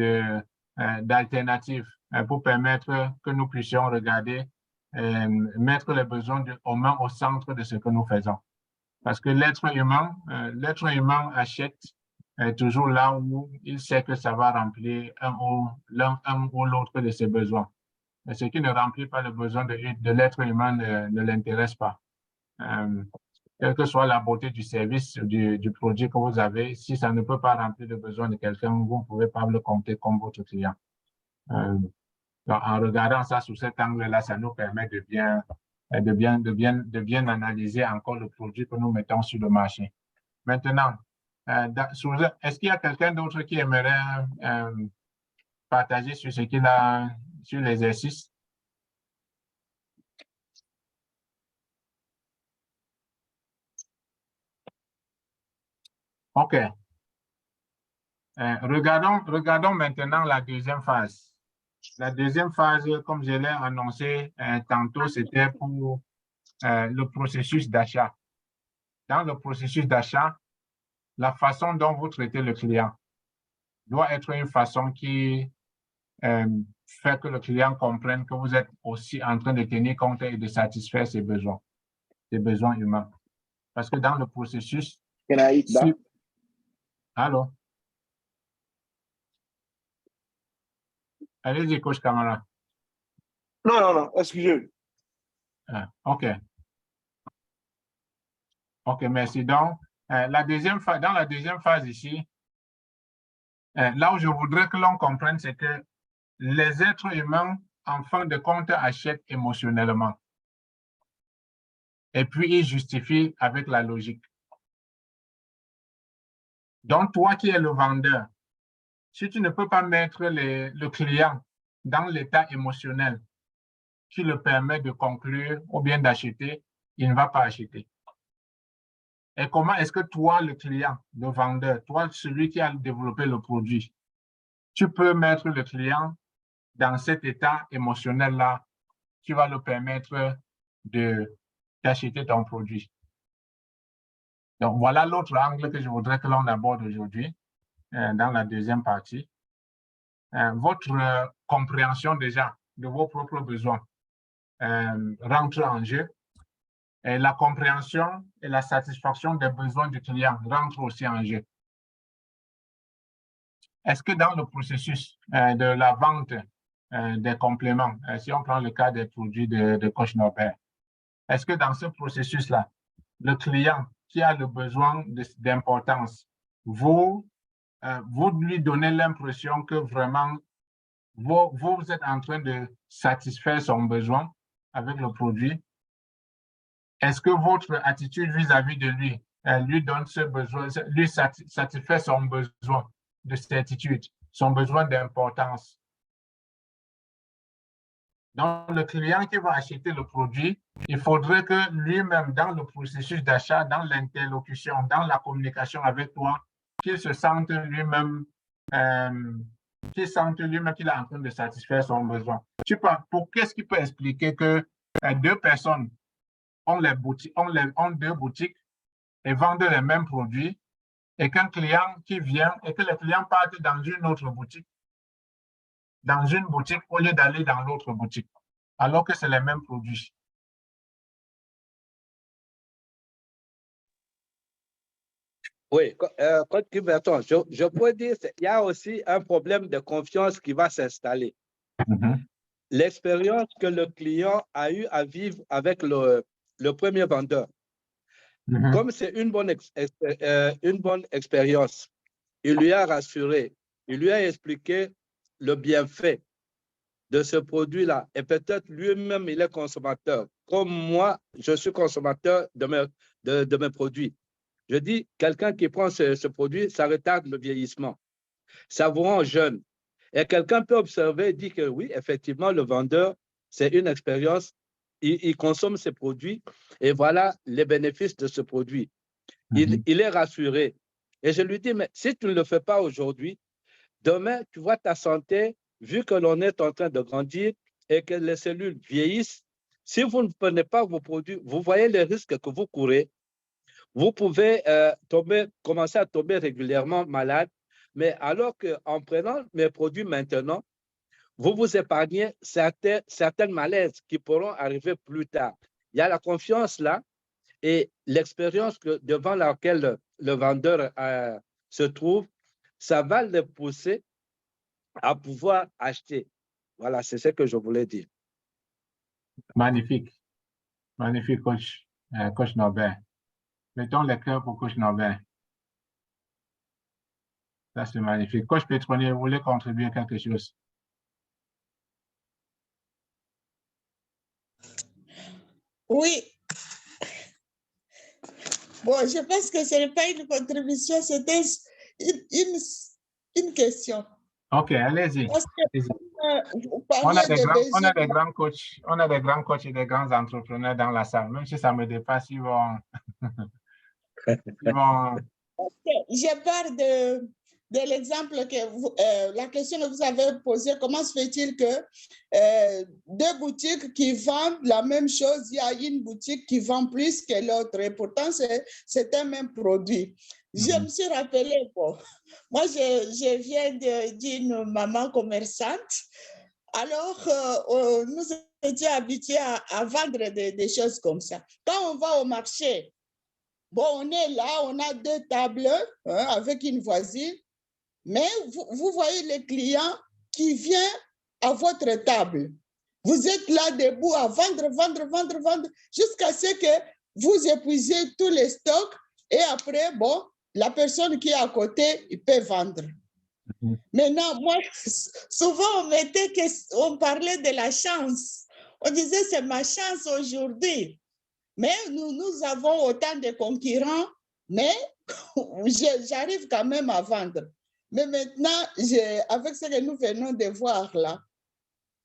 d'alternatives pour permettre que nous puissions regarder, mettre les besoins humains au centre de ce que nous faisons. Parce que l'être humain achète toujours là où il sait que ça va remplir un ou l'autre de ses besoins. Mais ce qui ne remplit pas le besoin de l'être humain ne l'intéresse pas. Quelle que soit la beauté du service, du produit que vous avez, si ça ne peut pas remplir le besoin de quelqu'un, vous ne pouvez pas le compter comme votre client. Donc, en regardant ça sous cet angle-là, ça nous permet de bien analyser encore le produit que nous mettons sur le marché. Maintenant, est-ce qu'il y a quelqu'un d'autre qui aimerait partager sur ce qu'il a, sur l'exercice? OK. Regardons maintenant la deuxième phase. La deuxième phase, comme je l'ai annoncé tantôt, c'était pour le processus d'achat. Dans le processus d'achat, la façon dont vous traitez le client doit être une façon qui fait que le client comprenne que vous êtes aussi en train de tenir compte et de satisfaire ses besoins humains. Parce que dans le processus... Allô? Allez-y, Coach Kamara. Non, excusez. OK. OK, merci. Donc, dans la deuxième phase ici, là où je voudrais que l'on comprenne, c'est que les êtres humains, en fin de compte, achètent émotionnellement. Et puis, ils justifient avec la logique. Donc, toi qui es le vendeur, si tu ne peux pas mettre le client dans l'état émotionnel qui le permet de conclure ou bien d'acheter, il ne va pas acheter. Et comment est-ce que toi, le client, le vendeur, toi, celui qui a développé le produit, tu peux mettre le client dans cet état émotionnel-là qui va le permettre d'acheter ton produit? Donc, voilà l'autre angle que je voudrais que l'on aborde aujourd'hui dans la deuxième partie. Votre compréhension déjà de vos propres besoins rentre en jeu. Et la compréhension et la satisfaction des besoins du client rentrent aussi en jeu. Est-ce que dans le processus de la vente des compléments, si on prend le cas des produits de Coach Norbert, est-ce que dans ce processus-là, le client qui a le besoin d'importance, vous lui donnez l'impression que vraiment vous êtes en train de satisfaire son besoin avec le produit? Est-ce que votre attitude vis-à-vis de lui lui donne ce besoin, lui satisfait son besoin de certitude, son besoin d'importance? Donc, le client qui va acheter le produit, il faudrait que lui-même, dans le processus d'achat, dans l'interlocution, dans la communication avec toi, qu'il se sente lui-même qu'il est en train de satisfaire son besoin. Qu'est-ce qui peut expliquer que deux personnes ont deux boutiques et vendent les mêmes produits, et qu'un client qui vient et que le client parte dans une autre boutique, au lieu d'aller dans l'autre boutique, alors que c'est les mêmes produits. Oui, Coach Kiberton, je peux dire qu'il y a aussi un problème de confiance qui va s'installer. L'expérience que le client a eu à vivre avec le premier vendeur, comme c'est une bonne expérience, il lui a rassuré, il lui a expliqué le bienfait de ce produit-là. Et peut-être lui-même, il est consommateur. Comme moi, je suis consommateur de mes produits. Je dis, quelqu'un qui prend ce produit, ça retarde le vieillissement. Ça vous rend jeune. Et quelqu'un peut observer et dire que oui, effectivement, le vendeur, c'est une expérience. Il consomme ces produits et voilà les bénéfices de ce produit. Il est rassuré. Et je lui dis, mais si tu ne le fais pas aujourd'hui, demain, tu vois ta santé, vu que l'on est en train de grandir et que les cellules vieillissent, si vous ne prenez pas vos produits, vous voyez les risques que vous courez. Vous pouvez commencer à tomber régulièrement malade, mais alors qu'en prenant mes produits maintenant, vous vous épargnez certaines malaises qui pourront arriver plus tard. Il y a la confiance là et l'expérience devant laquelle le vendeur se trouve, ça va le pousser à pouvoir acheter. Voilà, c'est ce que je voulais dire. Magnifique. Magnifique, coach Norbert. Mettons les cœurs pour coach Norbert. Ça, c'est magnifique. Coach Petronier, vous voulez contribuer à quelque chose? Oui. Bon, je pense que ce n'est pas une contribution, c'était une question. OK, allez-y. On a des grands coachs et des grands entrepreneurs dans la salle. Même si ça me dépasse, ils vont... Je parle de l'exemple que la question que vous avez posée. Comment se fait-il que deux boutiques qui vendent la même chose, il y a une boutique qui vend plus que l'autre et pourtant c'est un même produit. Je me suis rappelé, bon, moi je viens d'une maman commerçante. Alors, nous étions habitués à vendre des choses comme ça. Quand on va au marché, bon, on est là, on a deux tables avec une voisine, mais vous voyez le client qui vient à votre table. Vous êtes là debout à vendre, jusqu'à ce que vous épuisez tous les stocks et après, bon, la personne qui est à côté, il peut vendre. Maintenant, moi, souvent, on parlait de la chance. On disait, c'est ma chance aujourd'hui. Mais nous avons autant de concurrents, mais j'arrive quand même à vendre. Mais maintenant, avec ce que nous venons de voir là,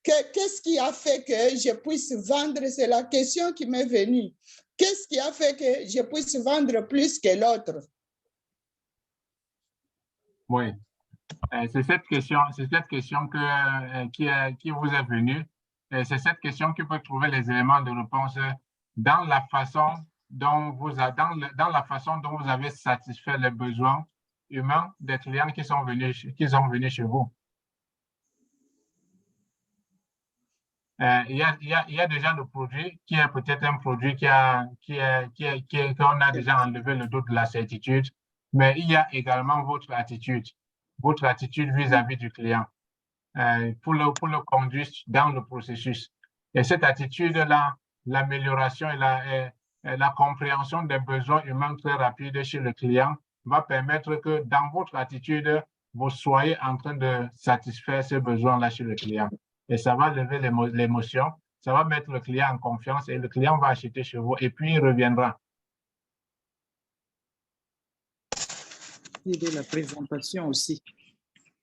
qu'est-ce qui a fait que je puisse vendre? C'est la question qui m'est venue. Qu'est-ce qui a fait que je puisse vendre plus que l'autre? Oui, c'est cette question qui vous est venue. C'est cette question qui peut trouver les éléments de réponse dans la façon dont vous avez satisfait les besoins humains des clients qui sont venus chez vous. Il y a déjà le produit qui est peut-être un produit qu'on a déjà enlevé le doute de la certitude, mais il y a également votre attitude vis-à-vis du client pour le conduire dans le processus. Et cette attitude-là, l'amélioration et la compréhension des besoins humains très rapide chez le client va permettre que dans votre attitude, vous soyez en train de satisfaire ces besoins-là chez le client. Et ça va lever l'émotion, ça va mettre le client en confiance et le client va acheter chez vous et puis il reviendra. Et de la présentation aussi,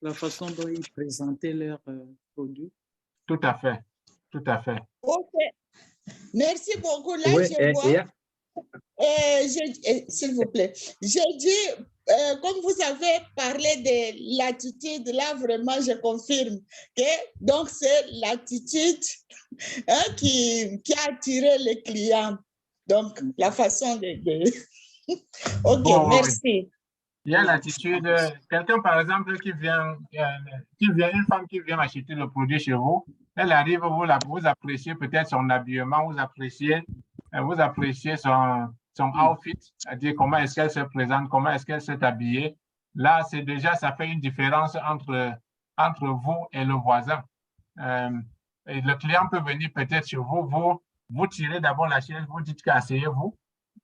la façon dont ils présentaient leurs produits. Tout à fait, tout à fait. OK. Merci beaucoup. Là, Oui, je vois. S'il vous plaît. J'ai dit, comme vous avez parlé de l'attitude, là, vraiment, je confirme que donc c'est l'attitude qui a attiré les clients. Donc, la façon de... OK, Bon, oui. merci. Il y a l'attitude, quelqu'un par exemple qui vient, une femme qui vient acheter le produit chez vous, elle arrive, vous appréciez peut-être son habillement, vous appréciez son outfit, c'est-à-dire comment est-ce qu'elle se présente, comment est-ce qu'elle s'est habillée. Là, c'est déjà, ça fait une différence entre vous et le voisin. Et le client peut venir peut-être chez vous, vous tirez d'abord la chaise, vous dites qu'asseyez-vous.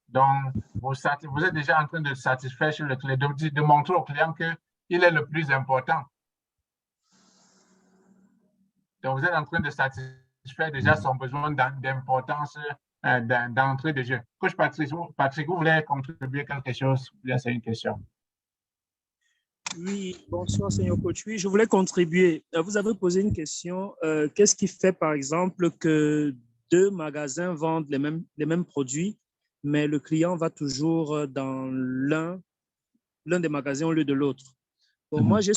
Donc, vous êtes déjà en train de satisfaire sur le client, de montrer au client qu'il est le plus important. Donc, vous êtes en train de satisfaire déjà son besoin d'importance d'entrée de jeu. Coach Patrick, vous voulez contribuer quelque chose? Bien, c'est une question. Oui, bonsoir, Seigneur Coach. Oui, je voulais contribuer. Vous avez posé une question. Qu'est-ce qui fait, par exemple, que deux magasins vendent les mêmes produits, mais le client va toujours dans l'un des magasins au lieu de l'autre? Bon, moi, j'ai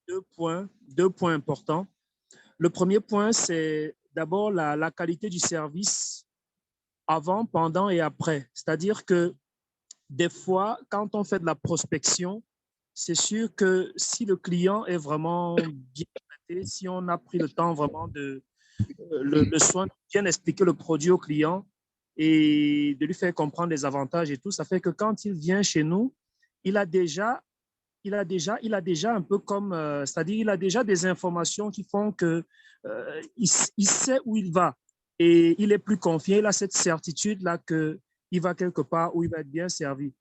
deux points importants. Le premier point, c'est d'abord la qualité du service avant, pendant et après. C'est-à-dire que des fois, quand on fait de la prospection, c'est sûr que si le client est vraiment bien traité, si on a pris le temps vraiment le soin de bien expliquer le produit au client et de lui faire comprendre les avantages et tout, ça fait que quand il vient chez nous, il a déjà un peu comme, c'est-à-dire il a déjà des informations qui font que il sait où il va et il est plus confiant, il a cette certitude-là qu'il va quelque part où il va être bien servi.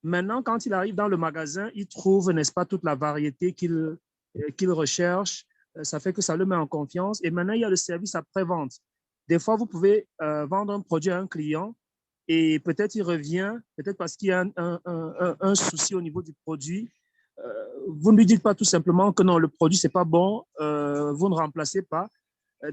Maintenant, quand il arrive dans le magasin, il trouve, n'est-ce pas, toute la variété qu'il recherche. Ça fait que ça le met en confiance. Et maintenant, il y a le service après-vente. Des fois, vous pouvez vendre un produit à un client et peut-être il revient, peut-être parce qu'il y a un souci au niveau du produit. Vous ne lui dites pas tout simplement que non, le produit, ce n'est pas bon, vous ne remplacez pas.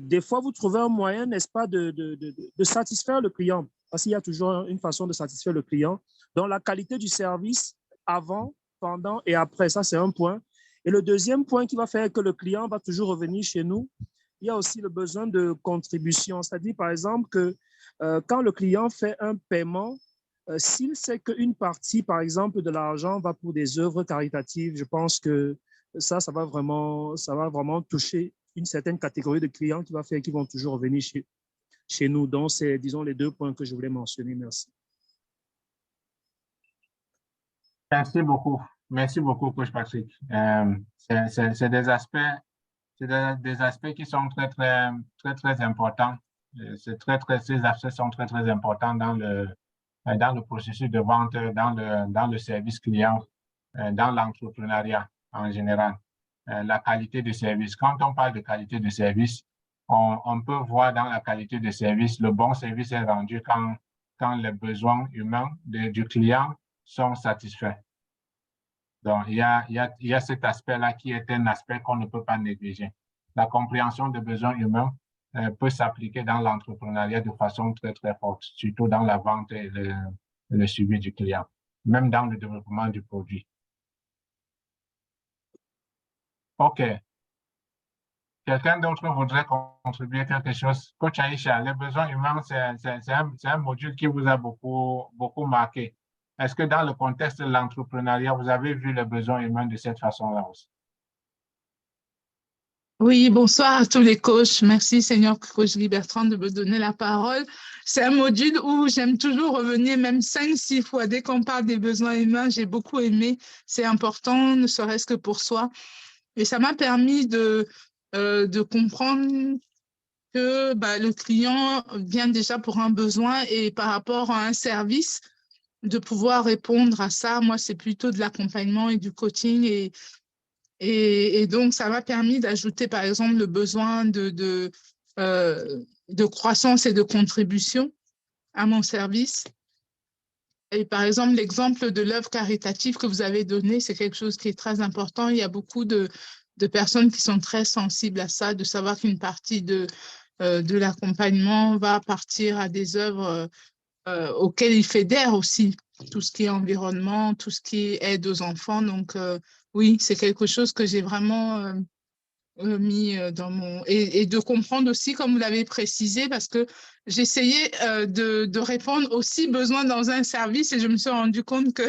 Des fois, vous trouvez un moyen, n'est-ce pas, de satisfaire le client, parce qu'il y a toujours une façon de satisfaire le client. Donc, la qualité du service avant, pendant et après, ça, c'est un point. Et le deuxième point qui va faire que le client va toujours revenir chez nous, il y a aussi le besoin de contribution. C'est-à-dire, par exemple, que quand le client fait un paiement, s'il sait qu'une partie, par exemple, de l'argent va pour des œuvres caritatives, je pense que ça va vraiment toucher une certaine catégorie de clients qui va faire qu'ils vont toujours revenir chez nous. Donc, c'est, disons, les deux points que je voulais mentionner. Merci. Merci beaucoup. Merci beaucoup, Coach Patrick. C'est des aspects qui sont très importants. Ces aspects sont très importants dans le processus de vente, dans le service client, dans l'entrepreneuriat en général. La qualité de service. Quand on parle de qualité de service, on peut voir dans la qualité de service, le bon service est rendu quand les besoins humains du client sont satisfaits. Donc, il y a cet aspect-là qui est un aspect qu'on ne peut pas négliger. La compréhension des besoins humains peut s'appliquer dans l'entrepreneuriat de façon très forte, surtout dans la vente et le suivi du client, même dans le développement du produit. OK. Quelqu'un d'autre voudrait contribuer quelque chose? Coach Aïcha, les besoins humains, c'est un module qui vous a beaucoup marqué. Est-ce que dans le contexte de l'entrepreneuriat, vous avez vu les besoins humains de cette façon-là aussi? Oui, bonsoir à tous les coachs. Merci Seigneur Coach Guy Bertrand de me donner la parole. C'est un module où j'aime toujours revenir même 5-6 fois. Dès qu'on parle des besoins humains, j'ai beaucoup aimé. C'est important, ne serait-ce que pour soi. Et ça m'a permis de comprendre que le client vient déjà pour un besoin et par rapport à un service, de pouvoir répondre à ça. Moi, c'est plutôt de l'accompagnement et du coaching. Et donc, ça m'a permis d'ajouter, par exemple, le besoin de croissance et de contribution à mon service. Et par exemple, l'exemple de l'œuvre caritative que vous avez donné, c'est quelque chose qui est très important. Il y a beaucoup de personnes qui sont très sensibles à ça, de savoir qu'une partie de l'accompagnement va partir à des œuvres auxquelles ils fédèrent aussi, tout ce qui est environnement, tout ce qui est aide aux enfants. Donc, oui, c'est quelque chose que j'ai vraiment mis dans mon... Et de comprendre aussi, comme vous l'avez précisé, parce que j'essayais de répondre aussi besoin dans un service et je me suis rendu compte que,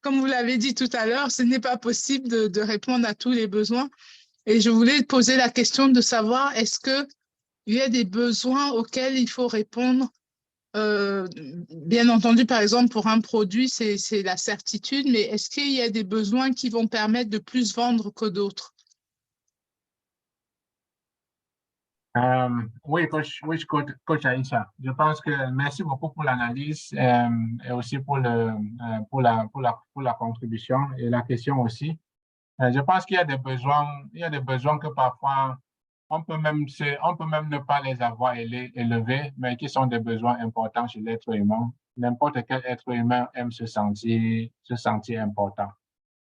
comme vous l'avez dit tout à l'heure, ce n'est pas possible de répondre à tous les besoins. Et je voulais poser la question de savoir, est-ce qu'il y a des besoins auxquels il faut répondre? Bien entendu, par exemple, pour un produit, c'est la certitude, mais est-ce qu'il y a des besoins qui vont permettre de plus vendre que d'autres? Oui, coach Aïcha, je pense que merci beaucoup pour l'analyse et aussi pour la contribution et la question aussi. Je pense qu'il y a des besoins que parfois on peut même ne pas les avoir élevés, mais qui sont des besoins importants chez l'être humain. N'importe quel être humain aime se sentir important.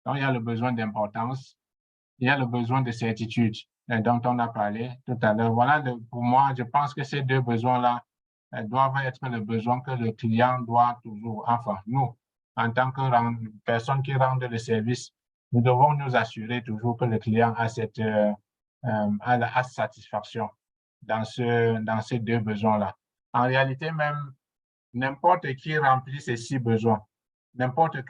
Donc, il y a le besoin d'importance, il y a le besoin de certitude dont on a parlé tout à l'heure. Voilà, pour moi, je pense que ces deux besoins-là doivent être le besoin que le client doit toujours, enfin, nous, en tant que personne qui rend le service, nous devons nous assurer toujours que le client a cette satisfaction dans ces deux besoins-là. En réalité, même, n'importe qui remplit ces 6 besoins. N'importe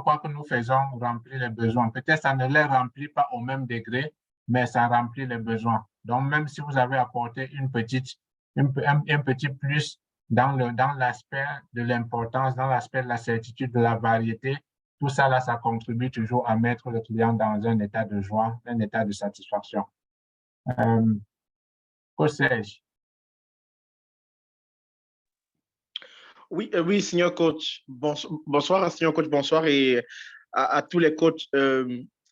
quoi que nous faisons remplit les besoins. Peut-être ça ne les remplit pas au même degré, mais ça remplit les besoins. Donc, même si vous avez apporté un petit plus dans l'aspect de l'importance, dans l'aspect de la certitude, de la variété, tout ça, là, ça contribue toujours à mettre le client dans un état de joie, un état de satisfaction. Que sais-je? Oui, oui, senior coach. Bonsoir, senior coach, bonsoir et à tous les coachs.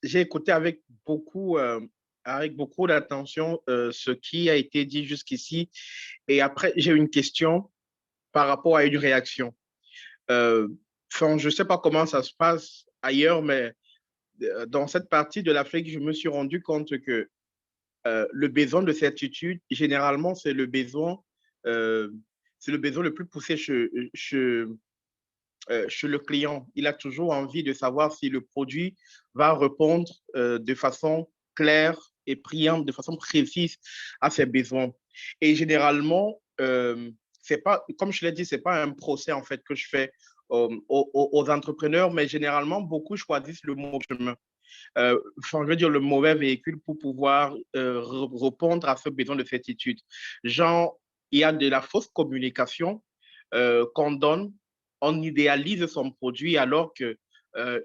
J'ai écouté avec beaucoup d'attention ce qui a été dit jusqu'ici. Et après, j'ai une question par rapport à une réaction. Je ne sais pas comment ça se passe ailleurs, mais dans cette partie de l'Afrique, je me suis rendu compte que le besoin de certitude, généralement, c'est le besoin le plus poussé chez le client. Il a toujours envie de savoir si le produit va répondre de façon claire et brillante, de façon précise à ses besoins. Et généralement, c'est pas, comme je l'ai dit, ce n'est pas un procès en fait que je fais aux entrepreneurs, mais généralement, beaucoup choisissent le mauvais chemin. Je veux dire le mauvais véhicule pour pouvoir répondre à ce besoin de certitude. Genre, il y a de la fausse communication qu'on donne, on idéalise son produit alors que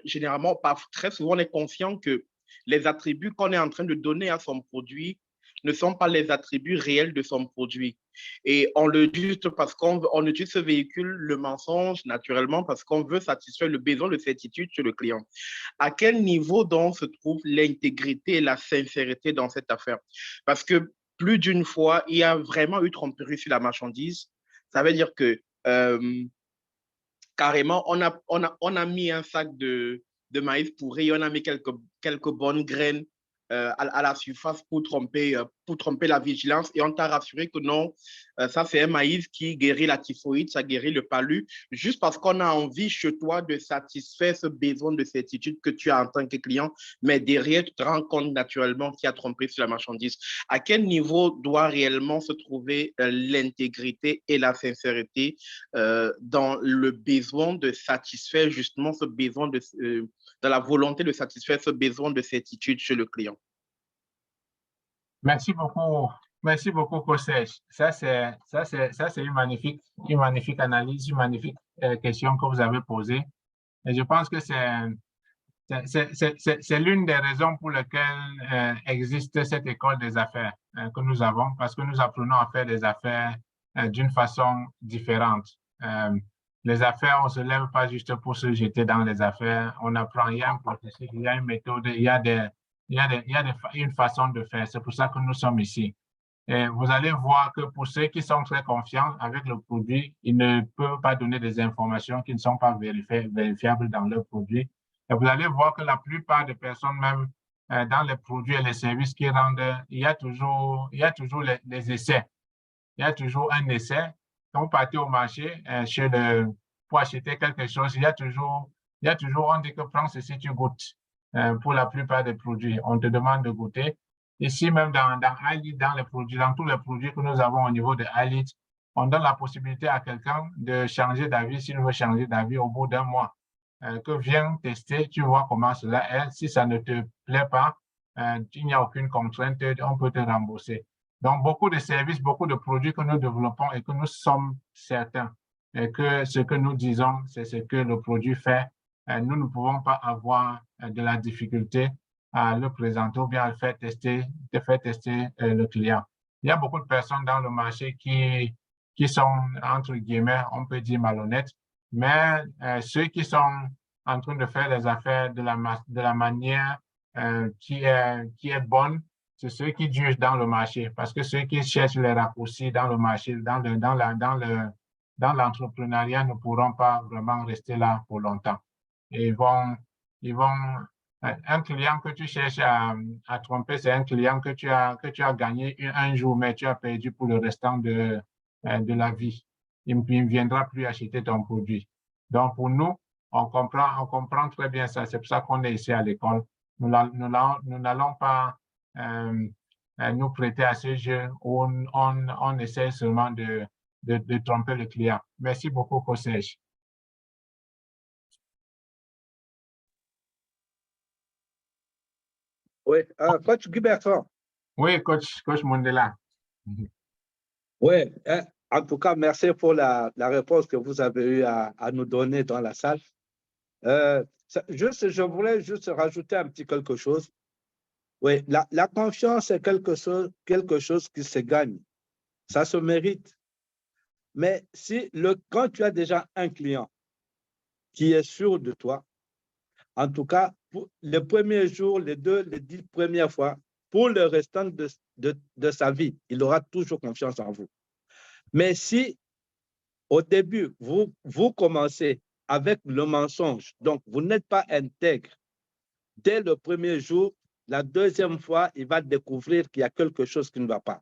généralement, très souvent, on est conscient que les attributs qu'on est en train de donner à son produit ne sont pas les attributs réels de son produit. Et on le dit juste parce qu'on utilise ce véhicule, le mensonge, naturellement, parce qu'on veut satisfaire le besoin de certitude chez le client. À quel niveau donc se trouve l'intégrité et la sincérité dans cette affaire? Parce que plus d'une fois, il y a vraiment eu tromperie sur la marchandise. Ça veut dire que carrément, on a mis un sac de maïs pourri, on a mis quelques bonnes graines à la surface pour tromper la vigilance et on t'a rassuré que non, ça c'est un maïs qui guérit la typhoïde, ça guérit le palu, juste parce qu'on a envie chez toi de satisfaire ce besoin de certitude que tu as en tant que client, mais derrière tu te rends compte naturellement qu'il y a tromperie sur la marchandise. À quel niveau doit réellement se trouver l'intégrité et la sincérité dans le besoin de satisfaire justement ce besoin dans la volonté de satisfaire ce besoin de certitude chez le client? Merci beaucoup, Kosej. Ça, c'est une magnifique analyse, une magnifique question que vous avez posée. Et je pense que c'est l'une des raisons pour lesquelles existe cette école des affaires que nous avons, parce que nous apprenons à faire des affaires d'une façon différente. Les affaires, on ne se lève pas juste pour se jeter dans les affaires. On apprend, il y a un processus, il y a une méthode, il y a une façon de faire. C'est pour ça que nous sommes ici. Et vous allez voir que pour ceux qui sont très confiants avec le produit, ils ne peuvent pas donner des informations qui ne sont pas vérifiables dans leur produit. Et vous allez voir que la plupart des personnes, même dans les produits et les services qu'ils rendent, il y a toujours les essais. Il y a toujours un essai. Quand vous partez au marché pour acheter quelque chose, il y a toujours, on dit que prends ceci, tu goûtes. Pour la plupart des produits, on te demande de goûter. Ici, même dans iLead, dans tous les produits que nous avons au niveau de iLead, on donne la possibilité à quelqu'un de changer d'avis s'il veut changer d'avis au bout d'un mois. Que viens tester, tu vois comment cela est. Si ça ne te plaît pas, il n'y a aucune contrainte, on peut te rembourser. Donc, beaucoup de services, beaucoup de produits que nous développons et que nous sommes certains et que ce que nous disons, c'est ce que le produit fait. Nous ne pouvons pas avoir de la difficulté à le présenter ou bien à le faire tester, le client. Il y a beaucoup de personnes dans le marché qui sont, entre guillemets, on peut dire malhonnêtes, mais ceux qui sont en train de faire les affaires de la manière qui est bonne, c'est ceux qui jugent dans le marché, parce que ceux qui cherchent les raccourcis dans le marché, dans l'entrepreneuriat, ne pourront pas vraiment rester là pour longtemps. Et un client que tu cherches à tromper, c'est un client que tu as gagné un jour, mais tu as perdu pour le restant de la vie. Il ne viendra plus acheter ton produit. Donc, pour nous, on comprend très bien ça. C'est pour ça qu'on est ici à l'école. Nous n'allons pas nous prêter à ce jeu où on essaie seulement de tromper le client. Merci beaucoup, Coach. Oui, coach Guy Bertrand. Oui, coach Mondela. Oui, en tout cas, merci pour la réponse que vous avez eu à nous donner dans la salle. Je voulais juste rajouter un petit quelque chose. Oui, la confiance est quelque chose qui se gagne. Ça se mérite. Mais quand tu as déjà un client qui est sûr de toi, en tout cas, pour les premiers jours, les 10 premières fois, pour le restant de sa vie, il aura toujours confiance en vous. Mais si au début, vous commencez avec le mensonge, donc vous n'êtes pas intègre, dès le premier jour, la deuxième fois, il va découvrir qu'il y a quelque chose qui ne va pas.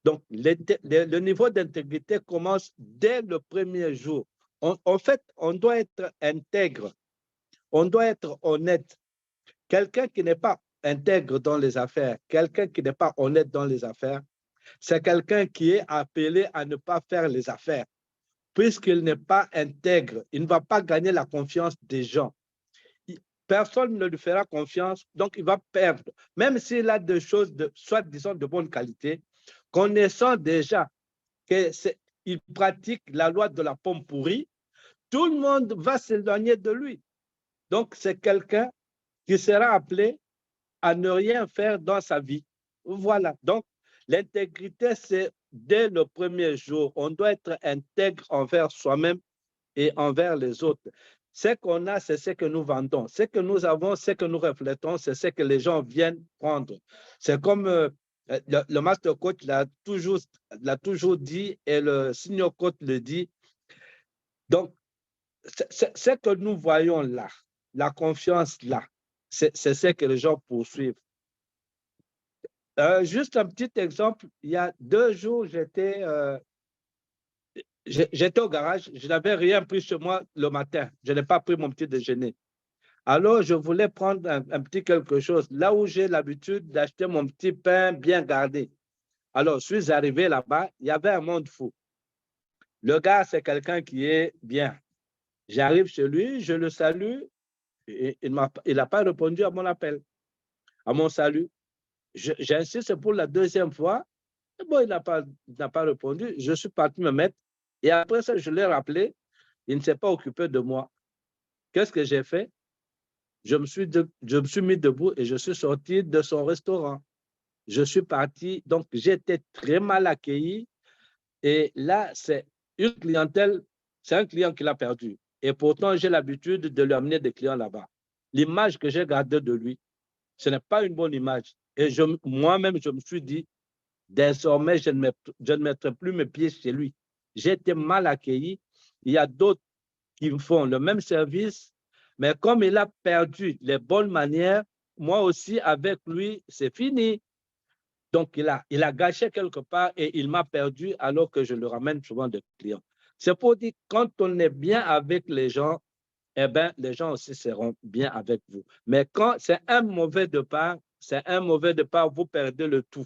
Donc, le niveau d'intégrité commence dès le premier jour. En fait, on doit être intègre. On doit être honnête. Quelqu'un qui n'est pas intègre dans les affaires, quelqu'un qui n'est pas honnête dans les affaires, c'est quelqu'un qui est appelé à ne pas faire les affaires. Puisqu'il n'est pas intègre, il ne va pas gagner la confiance des gens. Personne ne lui fera confiance, donc il va perdre. Même s'il a des choses, soi-disant de bonne qualité, connaissant déjà qu'il pratique la loi de la pomme pourrie, tout le monde va s'éloigner de lui. Donc, c'est quelqu'un qui sera appelé à ne rien faire dans sa vie. Voilà. Donc, l'intégrité, c'est dès le premier jour. On doit être intègre envers soi-même et envers les autres. Ce qu'on a, c'est ce que nous vendons. Ce que nous avons, ce que nous reflétons, c'est ce que les gens viennent prendre. C'est comme le master coach l'a toujours dit et le senior coach le dit. Donc, ce que nous voyons là, la confiance là, c'est ce que les gens poursuivent. Juste un petit exemple, il y a 2 jours, j'étais au garage, je n'avais rien pris chez moi le matin, je n'ai pas pris mon petit déjeuner. Alors, je voulais prendre un petit quelque chose, là où j'ai l'habitude d'acheter mon petit pain bien gardé. Alors, je suis arrivé là-bas, il y avait un monde fou. Le gars, c'est quelqu'un qui est bien. J'arrive chez lui, je le salue, et il n'a pas répondu à mon appel, à mon salut. J'insiste pour la 2e fois. Bon, il n'a pas répondu. Je suis parti me mettre. Et après ça, je l'ai rappelé. Il ne s'est pas occupé de moi. Qu'est-ce que j'ai fait? Je me suis mis debout et je suis sorti de son restaurant. Je suis parti. Donc, j'étais très mal accueilli. Et là, c'est une clientèle, c'est un client qui l'a perdu. Et pourtant, j'ai l'habitude de lui amener des clients là-bas. L'image que j'ai gardée de lui, ce n'est pas une bonne image. Et moi-même, je me suis dit, désormais, je ne mettrai plus mes pieds chez lui. J'ai été mal accueilli. Il y a d'autres qui me font le même service, mais comme il a perdu les bonnes manières, moi aussi, avec lui, c'est fini. Donc, il a gâché quelque part et il m'a perdu alors que je le ramène souvent des clients. C'est pour dire, quand on est bien avec les gens, eh bien, les gens aussi seront bien avec vous. Mais quand c'est un mauvais départ, c'est un mauvais départ, vous perdez le tout.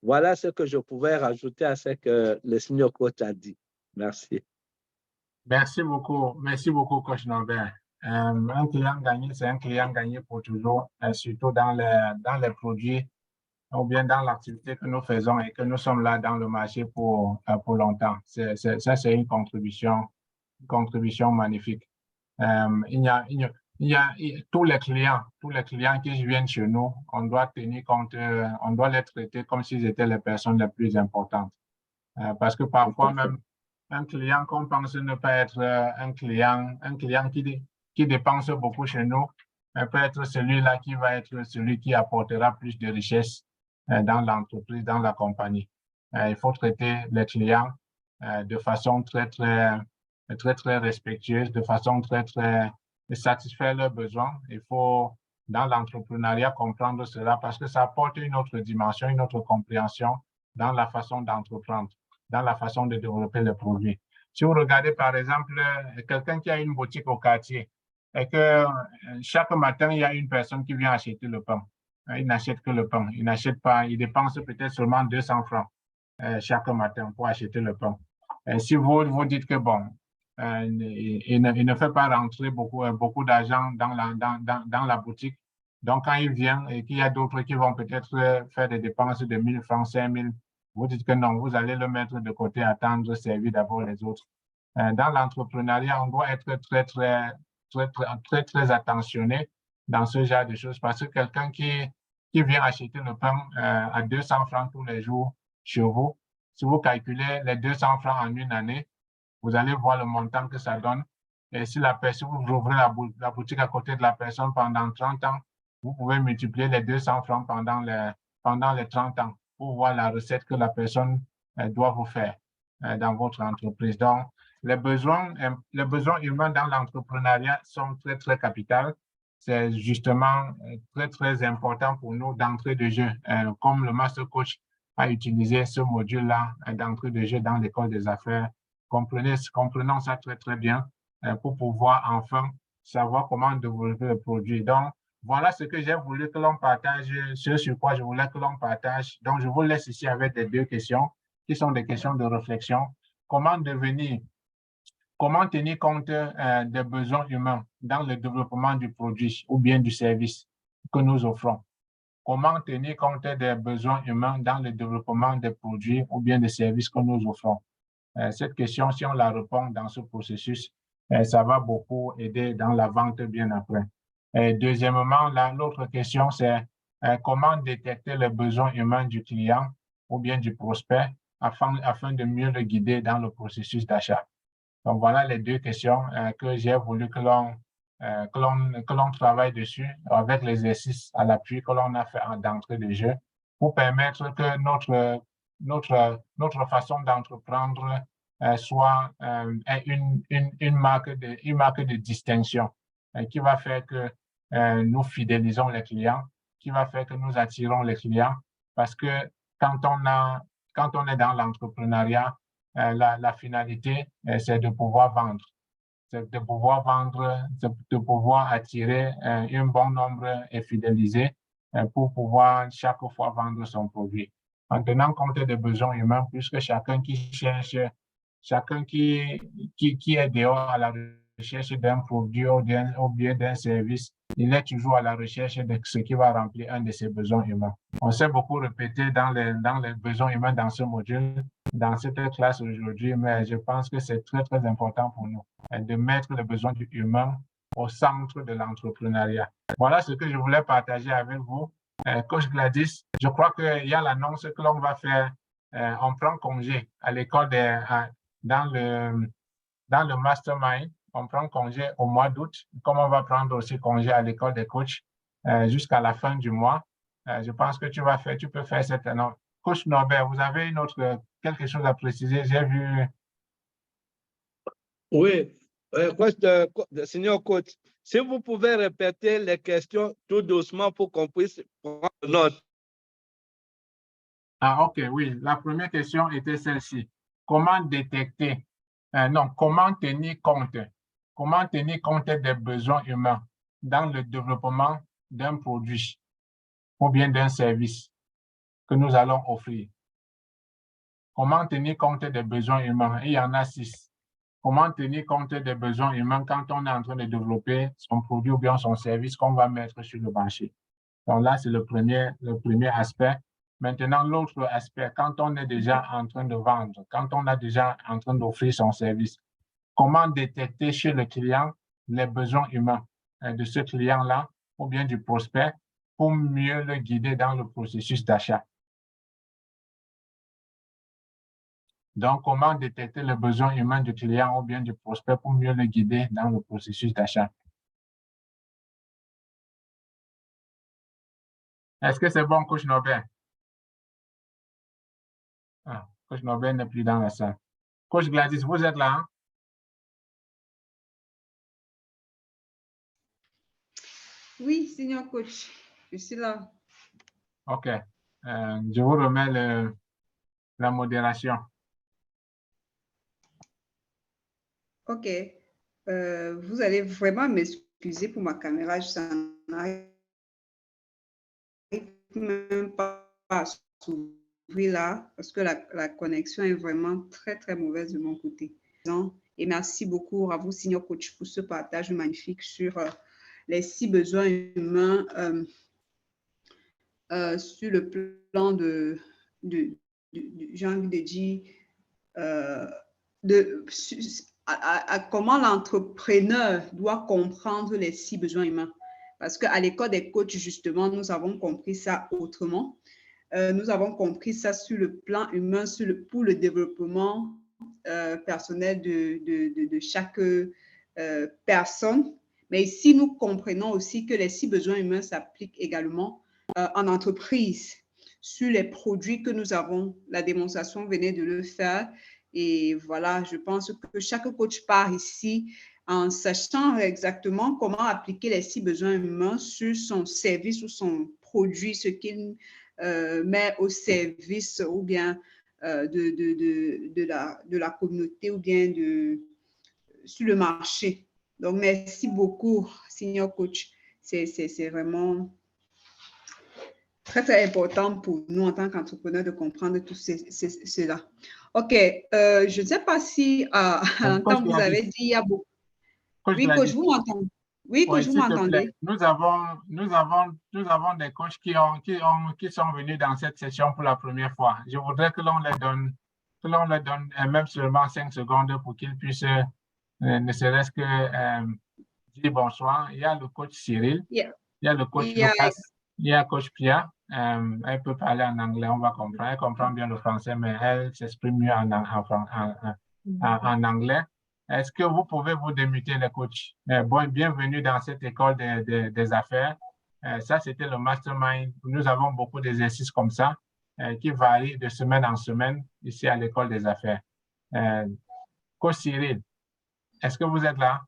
Voilà ce que je pouvais rajouter à ce que le senior coach a dit. Merci. Merci beaucoup, coach Norbert. Un client gagné, c'est un client gagné pour toujours, surtout dans les produits ou bien dans l'activité que nous faisons et que nous sommes là dans le marché pour longtemps. Ça, c'est une contribution magnifique. Tous les clients qui viennent chez nous, on doit tenir compte, on doit les traiter comme s'ils étaient les personnes les plus importantes. Parce que parfois même, un client qu'on pense ne pas être un client qui dépense beaucoup chez nous, peut être celui-là qui va être celui qui apportera plus de richesse dans l'entreprise, dans la compagnie. Il faut traiter les clients de façon très respectueuse, de façon très satisfaire leurs besoins. Il faut, dans l'entrepreneuriat, comprendre cela parce que ça apporte une autre dimension, une autre compréhension dans la façon d'entreprendre, dans la façon de développer le produit. Si vous regardez, par exemple, quelqu'un qui a une boutique au quartier et que chaque matin, il y a une personne qui vient acheter le pain. Il n'achète que le pain. Il n'achète pas, il dépense peut-être seulement 200 francs chaque matin pour acheter le pain. Si vous dites que, bon, il ne fait pas rentrer beaucoup d'argent dans la boutique, donc quand il vient et qu'il y a d'autres qui vont peut-être faire des dépenses de 1000 francs, 5000, vous dites que non, vous allez le mettre de côté, attendre, servir d'abord les autres. Dans l'entrepreneuriat, on doit être très attentionné dans ce genre de choses parce que quelqu'un qui vient acheter le pain à 200 francs tous les jours chez vous, si vous calculez les 200 francs en une année, vous allez voir le montant que ça donne. Et si vous ouvrez la boutique à côté de la personne pendant 30 ans, vous pouvez multiplier les 200 francs pendant les 30 ans pour voir la recette que la personne doit vous faire dans votre entreprise. Donc, les besoins humains dans l'entrepreneuriat sont très capitaux. C'est justement très important pour nous d'entrée de jeu. Comme le Master Coach a utilisé ce module-là d'entrée de jeu dans l'école des affaires, comprenons ça très bien pour pouvoir enfin savoir comment développer le produit. Donc, voilà ce que j'ai voulu que l'on partage, ce sur quoi je voulais que l'on partage. Donc, je vous laisse ici avec les deux questions qui sont des questions de réflexion. Comment tenir compte des besoins humains dans le développement du produit ou bien du service que nous offrons? Comment tenir compte des besoins humains dans le développement des produits ou bien des services que nous offrons? Cette question, si on la répond dans ce processus, ça va beaucoup aider dans la vente bien après. Deuxièmement, l'autre question, c'est comment détecter les besoins humains du client ou bien du prospect afin de mieux le guider dans le processus d'achat. Donc, voilà les deux questions que j'ai voulu que l'on travaille dessus avec l'exercice à l'appui que l'on a fait d'entrée de jeu pour permettre que notre façon d'entreprendre soit une marque de distinction qui va faire que nous fidélisons les clients, qui va faire que nous attirons les clients parce que quand on est dans l'entrepreneuriat, la finalité, c'est de pouvoir vendre. C'est de pouvoir vendre, de pouvoir attirer un bon nombre et fidéliser pour pouvoir chaque fois vendre son produit. En tenant compte des besoins humains, puisque chacun qui cherche, chacun qui est dehors à la recherche d'un produit ou bien d'un service, il est toujours à la recherche de ce qui va remplir un de ses besoins humains. On s'est beaucoup répété dans les besoins humains dans ce module, dans cette classe aujourd'hui, mais je pense que c'est très important pour nous de mettre les besoins humains au centre de l'entrepreneuriat. Voilà ce que je voulais partager avec vous. Coach Gladys, je crois qu'il y a l'annonce que l'on va faire. On prend congé à l'école dans le mastermind. On prend congé au mois d'août, comme on va prendre aussi congé à l'école des coachs jusqu'à la fin du mois. Je pense que tu peux faire cette annonce. Coach Norbert, vous avez quelque chose à préciser? J'ai vu. Oui, senior coach, si vous pouvez répéter les questions tout doucement pour qu'on puisse prendre note. Ah, OK, oui. La première question était celle-ci. Comment détecter, comment tenir compte des besoins humains dans le développement d'un produit ou bien d'un service que nous allons offrir. Comment tenir compte des besoins humains? Il y en a 6. Comment tenir compte des besoins humains quand on est en train de développer son produit ou bien son service qu'on va mettre sur le marché? Donc là, c'est le premier aspect. Maintenant, l'autre aspect, quand on est déjà en train de vendre, quand on est déjà en train d'offrir son service, comment détecter chez le client les besoins humains de ce client-là ou bien du prospect pour mieux le guider dans le processus d'achat? Donc, comment détecter le besoin humain du client ou bien du prospect pour mieux le guider dans le processus d'achat? Est-ce que c'est bon, Coach Norbert? Ah, Coach Norbert n'est plus dans la salle. Coach Gladys, vous êtes là? Hein? Oui, senior coach, je suis là. OK. Je vous remets la modération. OK. Vous allez vraiment m'excuser pour ma caméra. Je n'arrive même pas à s'ouvrir là parce que la connexion est vraiment très, très mauvaise de mon côté. Et merci beaucoup à vous, senior coach, pour ce partage magnifique sur les 6 besoins humains sur le plan de j'ai envie de dire, comment l'entrepreneur doit comprendre les 6 besoins humains. Parce qu'à l'école des coachs, justement, nous avons compris ça autrement. Nous avons compris ça sur le plan humain, pour le développement personnel de chaque personne. Mais ici, nous comprenons aussi que les 6 besoins humains s'appliquent également en entreprise sur les produits que nous avons. La démonstration venait de le faire. Et voilà, je pense que chaque coach part ici en sachant exactement comment appliquer les 6 besoins humains sur son service ou son produit, ce qu'il met au service ou bien de la communauté ou bien sur le marché. Donc, merci beaucoup, senior coach. C'est vraiment très, très important pour nous en tant qu'entrepreneurs de comprendre tout cela. OK. Je ne sais pas si à l'instant vous avez dit, il y a beaucoup. Oui, coach, vous m'entendez? Oui, coach, vous m'entendez? Nous avons des coachs qui sont venus dans cette session pour la première fois. Je voudrais que l'on leur donne même seulement 5 secondes pour qu'ils puissent ne serait-ce que dire bonsoir. Il y a le coach Cyril, il y a le coach Lucas, il y a le coach Pia. Elle peut parler en anglais, on va comprendre. Elle comprend bien le français, mais elle s'exprime mieux en anglais. Est-ce que vous pouvez vous démuter, les coachs? Bienvenue dans cette école des affaires. Ça, c'était le mastermind. Nous avons beaucoup d'exercices comme ça qui varient de semaine en semaine ici à l'école des affaires. Coach Cyril, est-ce que vous êtes là?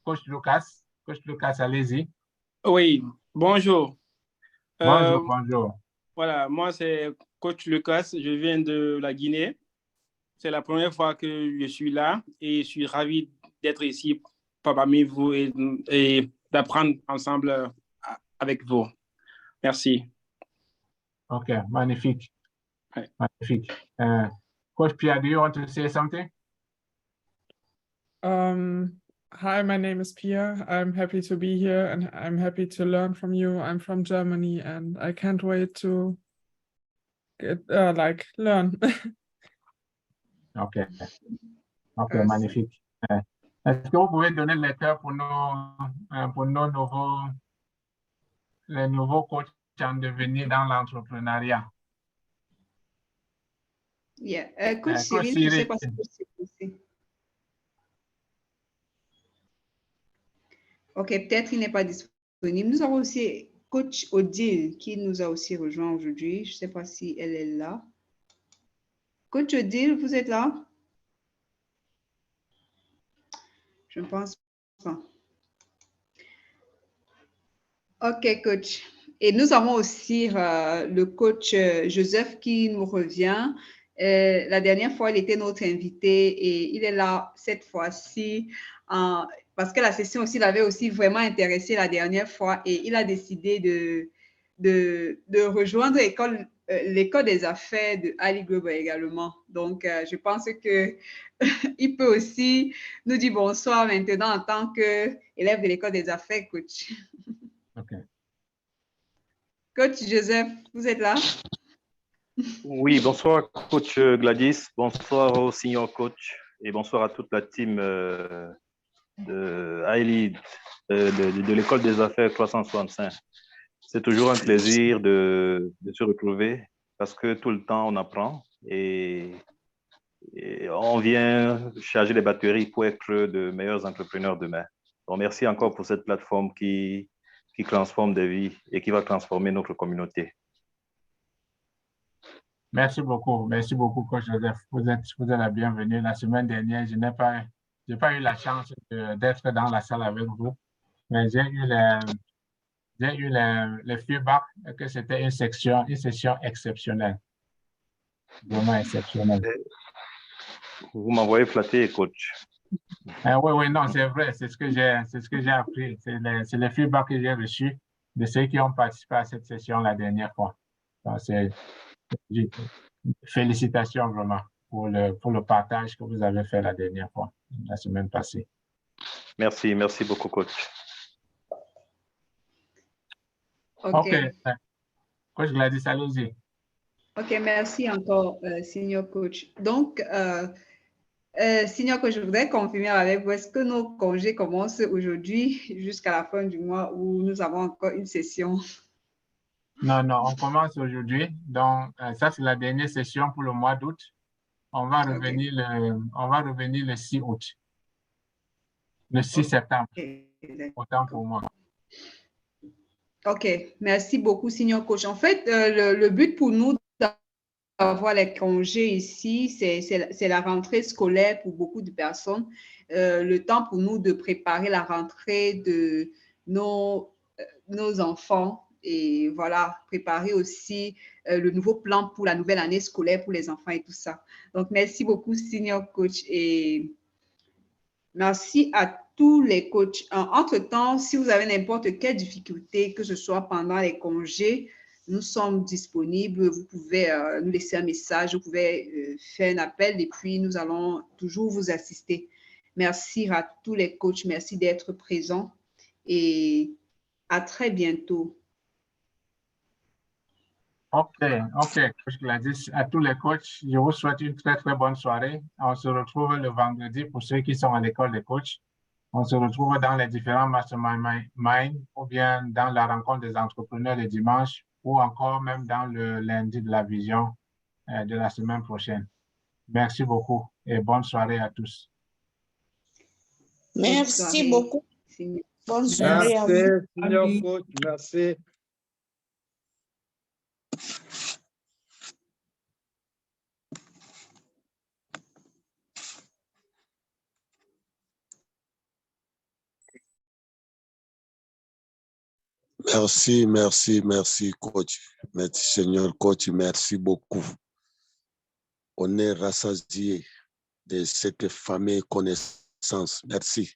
Coach Lucas, allez-y. Oui, bonjour. Bonjour. Voilà, moi c'est coach Lucas, je viens de la Guinée. C'est la première fois que je suis là et je suis ravi d'être ici parmi vous et d'apprendre ensemble avec vous. Merci. OK, magnifique. Ouais. Magnifique. Coach Pierre, do you want to say something? Hi, my name is Pia. I'm happy to be here and I'm happy to learn from you. I'm from Germany and I can't wait to learn. OK. OK, magnifique. Est-ce que vous pouvez donner le cœur pour les nouveaux coachs en devenir dans l'entrepreneuriat? Yeah. Coach Cyril, je ne sais pas si c'est possible. OK, peut-être il n'est pas disponible. Nous avons aussi coach Odile qui nous a aussi rejoint aujourd'hui. Je ne sais pas si elle est là. Coach Odile, vous êtes là? Je ne pense pas. OK, coach. Et nous avons aussi le coach Joseph qui nous revient, La dernière fois, il était notre invité et il est là cette fois-ci parce que la session aussi l'avait aussi vraiment intéressé la dernière fois et il a décidé de rejoindre l'école des affaires de Ali Global également. Donc, je pense qu'il peut aussi nous dire bonsoir maintenant en tant qu'élève de l'école des affaires, coach. OK. Coach Joseph, vous êtes là? Oui, bonsoir, coach Gladys. Bonsoir au senior coach et bonsoir à toute la team de iLead, de l'école des affaires 365. C'est toujours un plaisir de se retrouver parce que tout le temps on apprend et on vient charger les batteries pour être de meilleurs entrepreneurs demain. Donc, merci encore pour cette plateforme qui transforme des vies et qui va transformer notre communauté. Merci beaucoup, coach Joseph. Vous êtes la bienvenue. La semaine dernière, je n'ai pas eu la chance d'être dans la salle avec vous, mais j'ai eu le feedback que c'était une session exceptionnelle, vraiment exceptionnelle. Vous m'envoyez flatter, coach. Oui, non, c'est vrai, c'est ce que j'ai appris. C'est le feedback que j'ai reçu de ceux qui ont participé à cette session la dernière fois. Donc, félicitations vraiment pour le partage que vous avez fait la dernière fois, la semaine passée. Merci beaucoup, coach. OK. Coach Gladys, allez-y. OK, merci encore, senior coach. Donc, senior coach, je voudrais confirmer avec vous, est-ce que nos congés commencent aujourd'hui jusqu'à la fin du mois ou nous avons encore une session? Non, on commence aujourd'hui. Donc, ça, c'est la dernière session pour le mois d'août. On va revenir le 6 août. Le 6 septembre. Autant pour moi. OK, merci beaucoup, senior coach. En fait, le but pour nous d'avoir les congés ici, c'est la rentrée scolaire pour beaucoup de personnes. Le temps pour nous de préparer la rentrée de nos enfants et voilà, préparer aussi le nouveau plan pour la nouvelle année scolaire pour les enfants et tout ça. Donc, merci beaucoup, senior coach, et merci à tous les coachs. Entre-temps, si vous avez n'importe quelle difficulté, que ce soit pendant les congés, nous sommes disponibles. Vous pouvez nous laisser un message, vous pouvez faire un appel et puis nous allons toujours vous assister. Merci à tous les coachs. Merci d'être présents et à très bientôt. OK, coach Gladys. À tous les coachs, je vous souhaite une très, très bonne soirée. On se retrouve le vendredi pour ceux qui sont à l'école des coachs. On se retrouve dans les différents masterminds ou bien dans la rencontre des entrepreneurs le dimanche ou encore même dans le lundi de la vision de la semaine prochaine. Merci beaucoup et bonne soirée à tous. Merci beaucoup. Bonne soirée à vous. Merci, senior coach. Merci. Merci, coach. Merci, Seigneur coach, merci beaucoup. On est rassasié de cette fameuse connaissance. Merci.